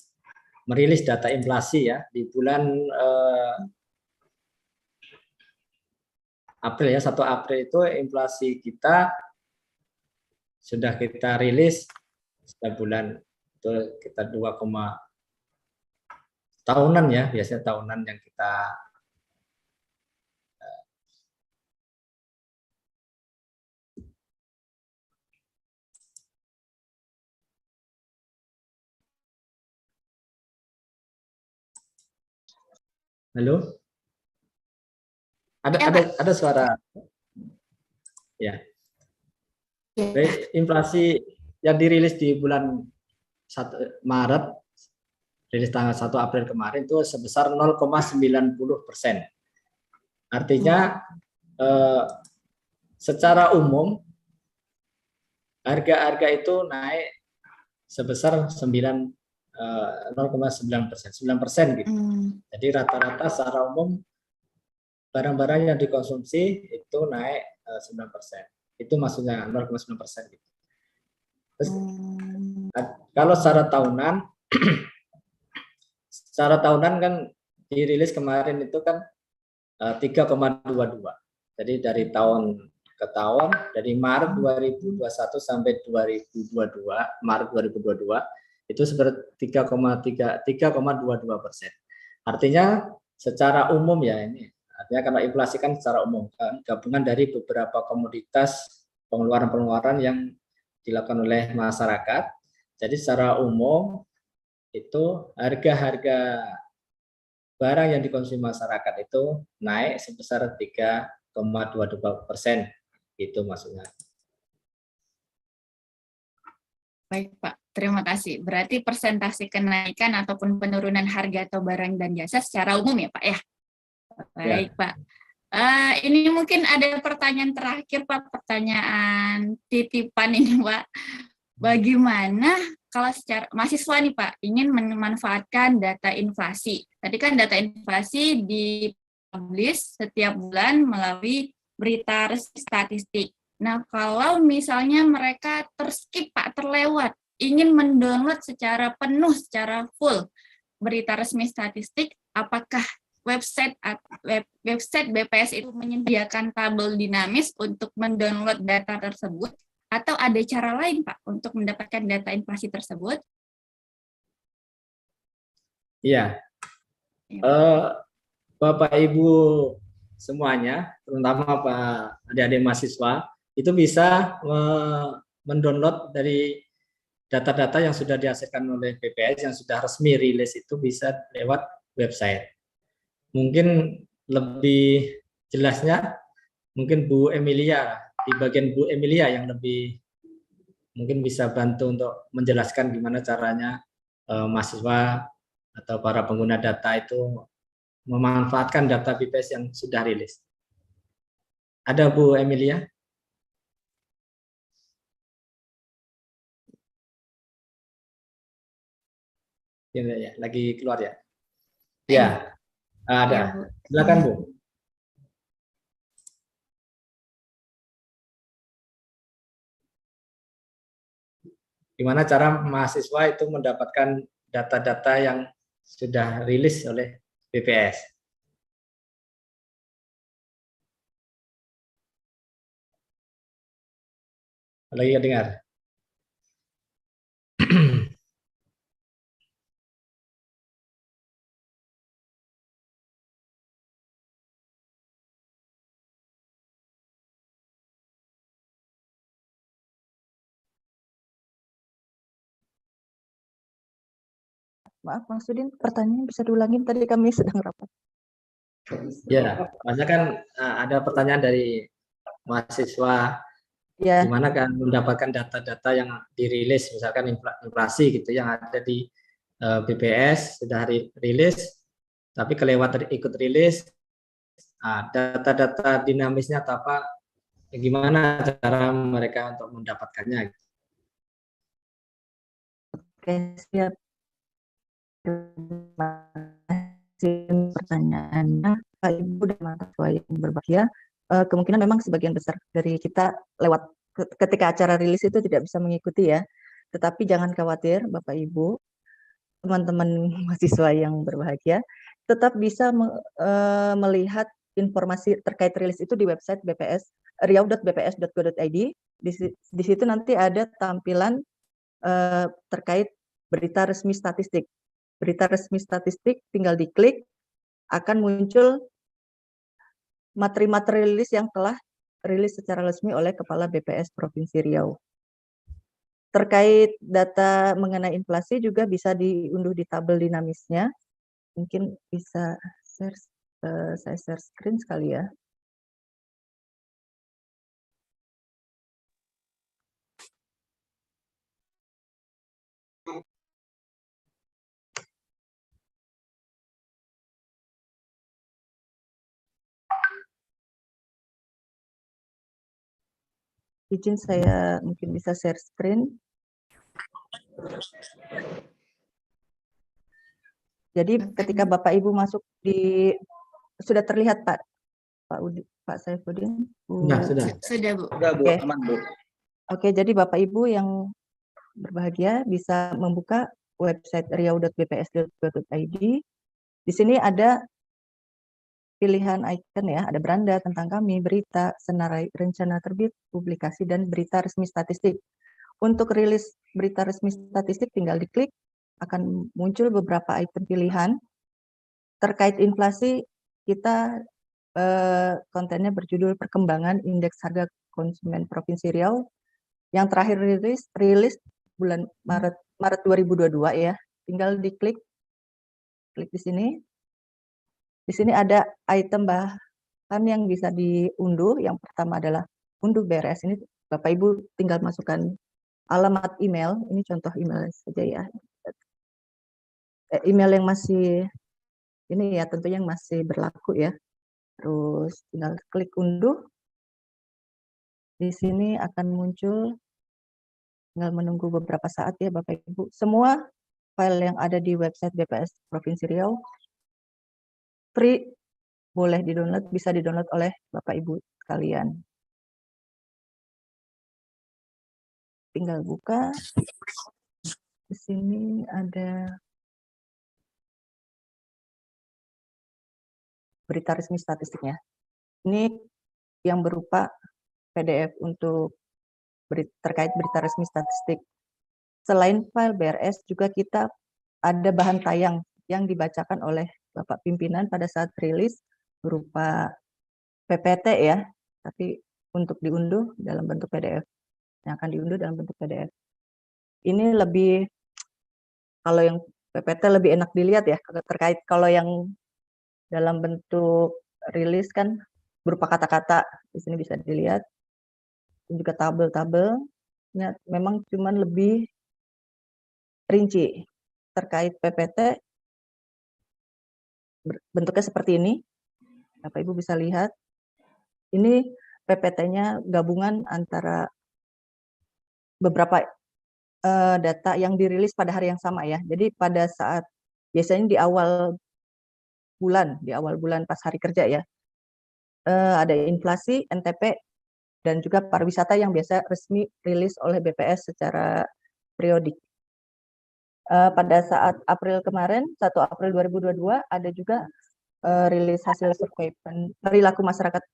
merilis data inflasi ya di bulan April ya, 1 April itu inflasi kita sudah kita rilis setiap bulan itu kita 2, tahunan ya, biasanya tahunan yang kita Halo? Ada suara? Ya. Baik, inflasi yang dirilis di bulan 1 Maret, rilis tanggal 1 April kemarin itu sebesar 0,90%. Artinya secara umum harga-harga itu naik sebesar 9% gitu. Jadi rata-rata secara umum barang-barang yang dikonsumsi itu naik 9%. Itu maksudnya 0,9% gitu. Terus, kalau secara tahunan kan dirilis kemarin itu kan 3,22. Jadi dari tahun ke tahun, dari Maret 2021 sampai 2022, Maret 2022 itu seperti 3,22%. Artinya secara umum ya ini, artinya karena inflasi kan secara umum kan gabungan dari beberapa komoditas pengeluaran-pengeluaran yang dilakukan oleh masyarakat. Jadi secara umum itu harga-harga barang yang dikonsumsi masyarakat itu naik sebesar 3,22%. Itu maksudnya. Baik Pak, terima kasih. Berarti persentase kenaikan ataupun penurunan harga atau barang dan jasa secara umum ya Pak ya? Baik ya. Pak. Ini mungkin ada pertanyaan terakhir Pak, pertanyaan titipan ini Pak. Bagaimana kalau secara mahasiswa nih Pak ingin memanfaatkan data inflasi? Tadi kan data inflasi dipublish setiap bulan melalui berita statistik. Nah, kalau misalnya mereka terskip Pak, terlewat, ingin mendownload secara penuh, secara full berita resmi statistik, apakah website BPS itu menyediakan tabel dinamis untuk mendownload data tersebut, atau ada cara lain Pak untuk mendapatkan data inflasi tersebut? Iya. Bapak Ibu semuanya, terutama Pak adik-adik mahasiswa, itu bisa mendownload dari data-data yang sudah dihasilkan oleh BPS yang sudah resmi rilis itu bisa lewat website. Mungkin lebih jelasnya mungkin Bu Emilia di bagian Bu Emilia yang lebih mungkin bisa bantu untuk menjelaskan gimana caranya mahasiswa atau para pengguna data itu memanfaatkan data BPS yang sudah rilis. Ada Bu Emilia? Ya, lagi keluar ya? Ya, ada. Ya, Bu. Silakan Bu. Gimana cara mahasiswa itu mendapatkan data-data yang sudah rilis oleh BPS? Lagi dengar? Maaf, Bang Sudin, pertanyaannya bisa diulangin, tadi kami sedang rapat. Ya, maksudnya kan ada pertanyaan dari mahasiswa, Ya, gimana kan mendapatkan data-data yang dirilis, misalkan inflasi gitu, yang ada di BPS sudah rilis, tapi kelewat ikut rilis, data-data dinamisnya atau apa, gimana cara mereka untuk mendapatkannya? oke, siap. Terima kasih pertanyaannya, Pak Ibu dan mahasiswa yang berbahagia. Kemungkinan memang sebagian besar dari kita lewat ketika acara rilis itu tidak bisa mengikuti ya. Tetapi jangan khawatir Bapak Ibu, teman-teman mahasiswa yang berbahagia, tetap bisa melihat informasi terkait rilis itu di website BPS riau.bps.go.id. Di situ nanti ada tampilan terkait berita resmi statistik. Berita resmi statistik tinggal diklik, akan muncul materi-materi rilis yang telah rilis secara resmi oleh Kepala BPS Provinsi Riau. Terkait data mengenai inflasi juga bisa diunduh di tabel dinamisnya. Mungkin bisa saya share screen sekali ya. Izin saya mungkin bisa share screen. Jadi ketika Bapak Ibu masuk di, sudah terlihat Pak Saifuddin? Sudah. Sudah, Bu. Udah Bu, Oke. aman Bu. Oke, jadi Bapak Ibu yang berbahagia bisa membuka website riau.bps.go.id. Di sini ada pilihan icon ya, ada beranda tentang kami, berita, senarai, rencana terbit, publikasi, dan berita resmi statistik. Untuk rilis berita resmi statistik tinggal diklik, akan muncul beberapa item pilihan. Terkait inflasi, kita kontennya berjudul Perkembangan Indeks Harga Konsumen Provinsi Riau yang terakhir rilis bulan Maret 2022 ya. Tinggal diklik, klik di sini. Di sini ada item bahan yang bisa diunduh. Yang pertama adalah unduh BRS. Ini Bapak Ibu tinggal masukkan alamat email. Ini contoh email saja ya. Email yang masih ini ya, tentunya yang masih berlaku ya. Terus tinggal klik unduh. Di sini akan muncul, tinggal menunggu beberapa saat ya Bapak Ibu. Semua file yang ada di website BPS Provinsi Riau free, boleh di-download, bisa di-download oleh Bapak Ibu sekalian. Tinggal buka. Di sini ada berita resmi statistiknya. Ini yang berupa PDF untuk terkait berita resmi statistik. Selain file BRS, juga kita ada bahan tayang yang dibacakan oleh Bapak Pimpinan pada saat rilis berupa PPT ya, tapi untuk diunduh dalam bentuk PDF. Yang akan diunduh dalam bentuk PDF. Ini lebih, kalau yang PPT lebih enak dilihat ya, terkait kalau yang dalam bentuk rilis kan berupa kata-kata, di sini bisa dilihat. dan juga tabel-tabelnya memang cuman lebih rinci terkait PPT. Bentuknya seperti ini, Bapak Ibu bisa lihat. Ini PPT-nya gabungan antara beberapa data yang dirilis pada hari yang sama ya. Jadi pada saat biasanya di awal bulan pas hari kerja ya, ada inflasi, NTP, dan juga pariwisata yang biasa resmi rilis oleh BPS secara periodik. Pada saat April kemarin, 1 April 2022, ada juga rilis hasil survei perilaku masyarakat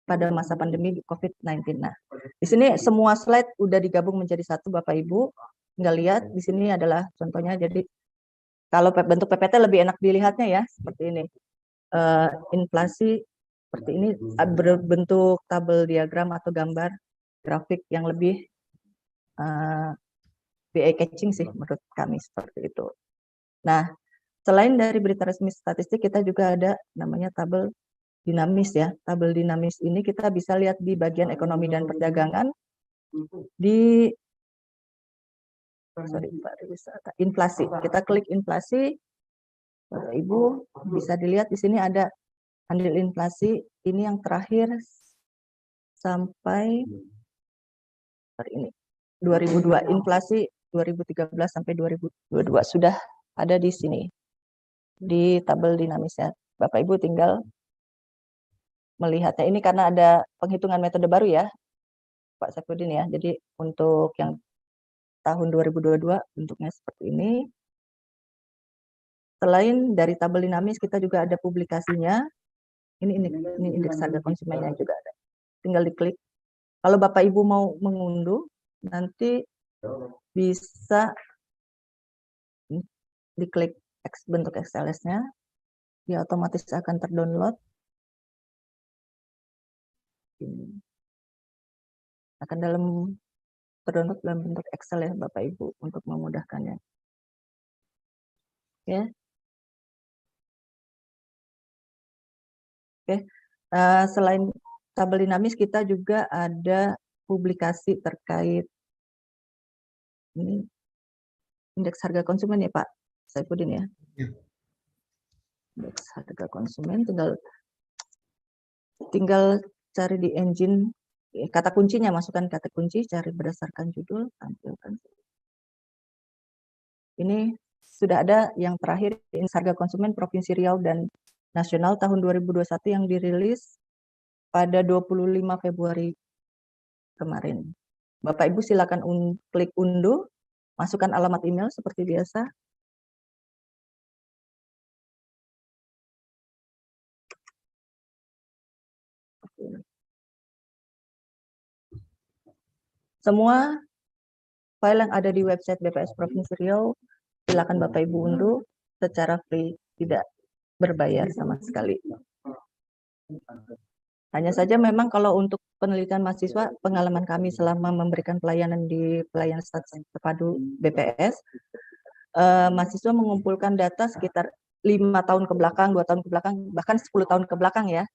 pada masa pandemi COVID-19. Nah, di sini semua slide udah digabung menjadi satu, Bapak Ibu. Tinggal lihat, di sini adalah contohnya. Jadi, kalau bentuk PPT lebih enak dilihatnya ya, seperti ini. Inflasi seperti ini, berbentuk tabel diagram atau gambar grafik yang lebih eye catching sih menurut kami, seperti itu. Nah, selain dari berita resmi statistik, kita juga ada namanya tabel dinamis ya. Tabel dinamis ini kita bisa lihat di bagian ekonomi dan perdagangan, di inflasi. Kita klik inflasi, Bapak Ibu bisa dilihat di sini ada andil inflasi ini yang terakhir sampai hari ini 2002, inflasi 2013 sampai 2022 sudah ada di sini di tabel dinamisnya. Bapak Ibu tinggal melihatnya. Ini karena ada penghitungan metode baru ya, Pak Saifuddin ya. Jadi untuk yang tahun 2022 bentuknya seperti ini. Selain dari tabel dinamis, kita juga ada publikasinya. Ini indeks harga konsumennya juga ada. Tinggal diklik. Kalau Bapak Ibu mau mengunduh, nanti bisa diklik bentuk XLS-nya, dia otomatis akan terdownload. Akan terdownload dalam bentuk Excel ya Bapak Ibu untuk memudahkannya. Oke. Oke. Selain tabel dinamis, kita juga ada publikasi terkait ini indeks harga konsumen ya Pak Saifuddin ya. Indeks harga konsumen, tinggal cari di engine kata kuncinya, masukkan kata kunci, cari berdasarkan judul, tampilkan. Ini sudah ada yang terakhir, indeks harga konsumen Provinsi Riau dan nasional tahun 2021 yang dirilis pada 25 Februari kemarin. Bapak Ibu silakan klik unduh, masukkan alamat email seperti biasa. Semua file yang ada di website BPS Provinsi Riau, silakan Bapak Ibu unduh secara free, tidak berbayar sama sekali. Hanya saja memang kalau untuk penelitian mahasiswa, pengalaman kami selama memberikan pelayanan di pelayanan statistik terpadu BPS, mahasiswa mengumpulkan data sekitar 5 tahun ke belakang, 2 tahun ke belakang, bahkan 10 tahun ke belakang ya.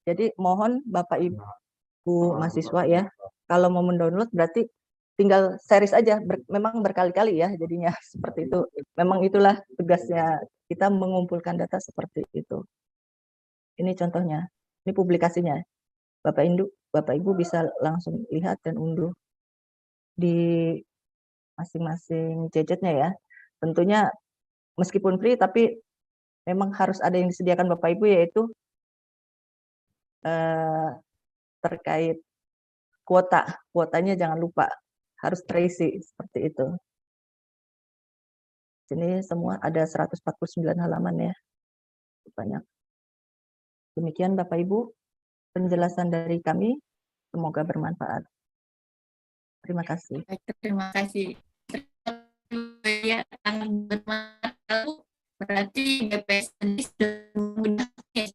Jadi mohon Bapak Ibu mahasiswa ya, kalau mau mendownload berarti tinggal series aja, memang berkali-kali ya jadinya seperti itu. Memang itulah tugasnya kita mengumpulkan data seperti itu. Ini contohnya, ini publikasinya. Bapak Ibu bisa langsung lihat dan unduh di masing-masing gadgetnya ya. Tentunya meskipun free tapi memang harus ada yang disediakan Bapak Ibu, yaitu terkait kuotanya jangan lupa harus terisi seperti itu. Sini semua ada 149 halaman ya, banyak. Demikian Bapak Ibu penjelasan dari kami, semoga bermanfaat. Terima kasih. Terima kasih. Ya, sangat bermanfaat. Berarti BPS sendiri sudah menggunakan.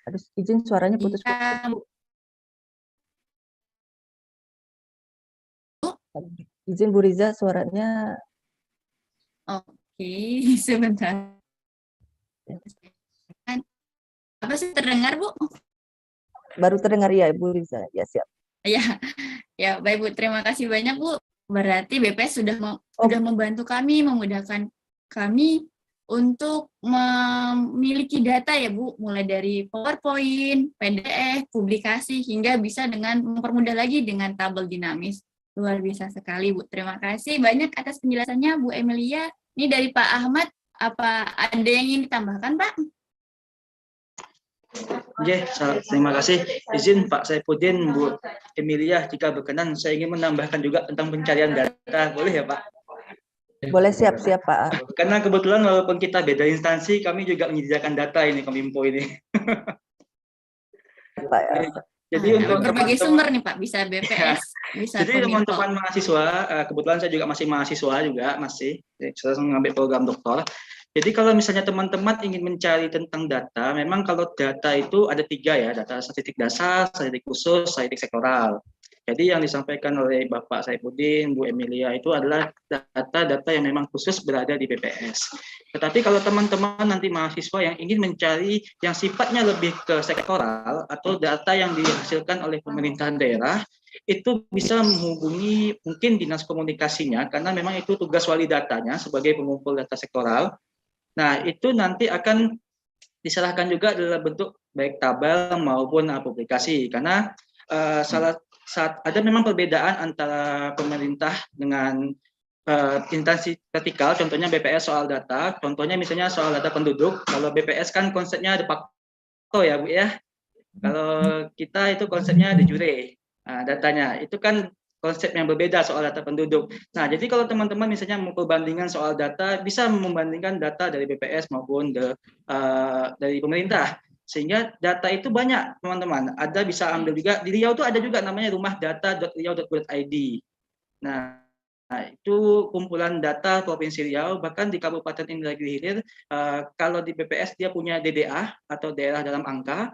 Harus izin suaranya putus-putus. Izin Bu Riza, suaranya. Oke, sebentar. Apa sih terdengar Bu? Baru terdengar ya Bu Riza, ya siap. Ya, ya baik Bu, terima kasih banyak Bu. Berarti BPS sudah membantu kami, memudahkan kami untuk memiliki data ya Bu, mulai dari PowerPoint, PDF, publikasi, hingga bisa dengan mempermudah lagi dengan tabel dinamis. Luar biasa sekali Bu, terima kasih banyak atas penjelasannya Bu Emilia. Ini dari Pak Ahmad, apa ada yang ingin ditambahkan Pak? Terima kasih. Izin Pak Saifuddin, Bu Emilia, jika berkenan saya ingin menambahkan juga tentang pencarian data, boleh ya Pak? Boleh, siap-siap Pak. Karena kebetulan walaupun kita beda instansi, kami juga menyediakan data ini, Kominfo ini. Pak. Jadi untuk berbagai sumber nih Pak, bisa BPS, bisa jadi Kominfo. teman-teman mahasiswa, kebetulan saya juga masih mahasiswa juga, saya mengambil program doktor. Jadi kalau misalnya teman-teman ingin mencari tentang data, memang kalau data itu ada 3 ya, data statistik dasar, statistik khusus, statistik sektoral. Jadi yang disampaikan oleh Bapak Saifuddin, Bu Emilia itu adalah data-data yang memang khusus berada di BPS. Tetapi kalau teman-teman nanti mahasiswa yang ingin mencari yang sifatnya lebih ke sektoral atau data yang dihasilkan oleh pemerintahan daerah, itu bisa menghubungi mungkin dinas komunikasinya, karena memang itu tugas wali datanya sebagai pengumpul data sektoral. Nah, itu nanti akan diserahkan juga dalam bentuk baik tabel maupun publikasi, karena saat ada memang perbedaan antara pemerintah dengan instansi vertikal, contohnya BPS soal data, contohnya misalnya soal data penduduk. Kalau BPS kan konsepnya de facto ya Bu ya, kalau kita itu konsepnya de jure. Nah, datanya itu kan konsep yang berbeda soal data penduduk. Nah, jadi kalau teman-teman misalnya mau perbandingan soal data, bisa membandingkan data dari BPS maupun dari pemerintah. Sehingga data itu banyak, teman-teman. Ada bisa ambil juga, di Riau itu ada juga namanya rumah-data.riau.go.id. Nah, itu kumpulan data Provinsi Riau, bahkan di Kabupaten Indragiri Hilir, kalau di BPS dia punya DDA atau daerah dalam angka.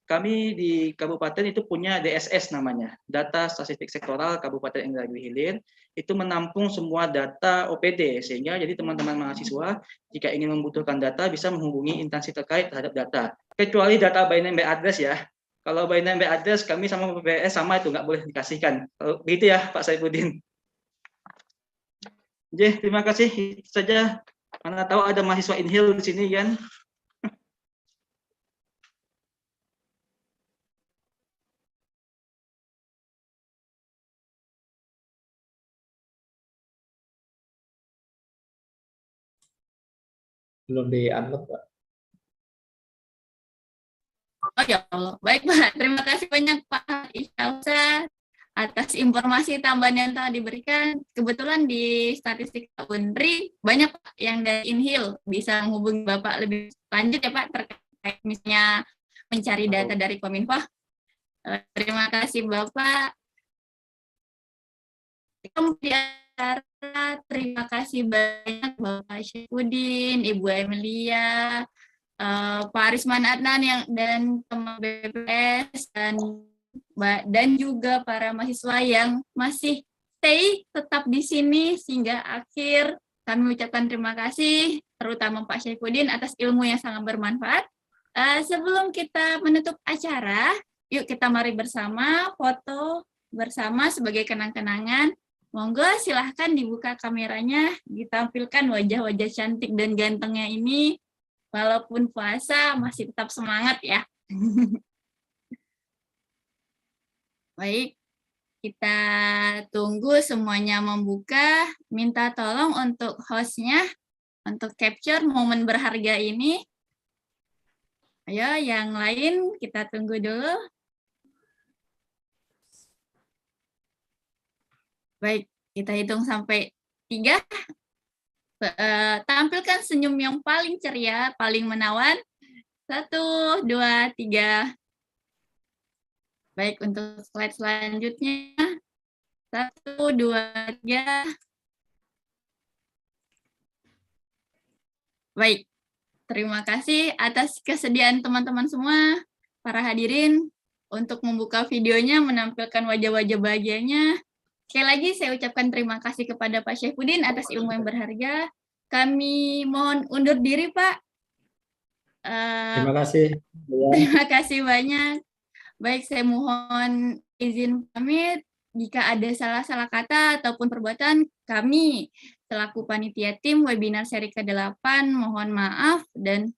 Kami di kabupaten itu punya DSS namanya, Data Statistik Sektoral Kabupaten Indragiri Hilir, itu menampung semua data OPD, sehingga jadi teman-teman mahasiswa jika ingin membutuhkan data bisa menghubungi instansi terkait terhadap data. Kecuali data by name by address ya. Kalau by name by address kami sama BPS sama itu nggak boleh dikasihkan. Begitu ya Pak Saifuddin. Oke, terima kasih. Itu saja. Mana tahu ada mahasiswa Inhil di sini kan. Belum di-unlock, Pak. Oh ya Allah, baik Pak. Terima kasih banyak Pak Isyalsa atas informasi tambahan yang telah diberikan. Kebetulan di statistik Unri banyak yang dari Inhil, bisa menghubungi Bapak lebih lanjut ya Pak terkait misalnya mencari data dari Kominfo. Terima kasih Bapak. Kemudian terima kasih banyak Bapak Syafuddin, Ibu Emilia, Pak Arisman Adnan dan teman BPS dan juga para mahasiswa yang masih stay tetap di sini sehingga akhir. Kami ucapkan terima kasih terutama Pak Syafuddin atas ilmu yang sangat bermanfaat. Sebelum kita menutup acara, yuk kita mari bersama foto bersama sebagai kenang-kenangan. Monggo silahkan dibuka kameranya, ditampilkan wajah-wajah cantik dan gantengnya ini. Walaupun puasa masih tetap semangat ya. Baik, kita tunggu semuanya membuka. Minta tolong untuk hostnya untuk capture momen berharga ini. Ayo yang lain kita tunggu dulu. Baik, kita hitung sampai 3. Tampilkan senyum yang paling ceria, paling menawan. 1, 2, 3. Baik, untuk slide selanjutnya. 1, 2, 3. Baik, terima kasih atas kesediaan teman-teman semua, para hadirin, untuk membuka videonya, menampilkan wajah-wajah bahagianya. Sekali lagi saya ucapkan terima kasih kepada Pak Syafuddin atas ilmu yang berharga. Kami mohon undur diri, Pak. Terima kasih. Terima kasih banyak. Baik, saya mohon izin pamit. Jika ada salah-salah kata ataupun perbuatan, kami selaku panitia tim webinar seri ke-8 mohon maaf dan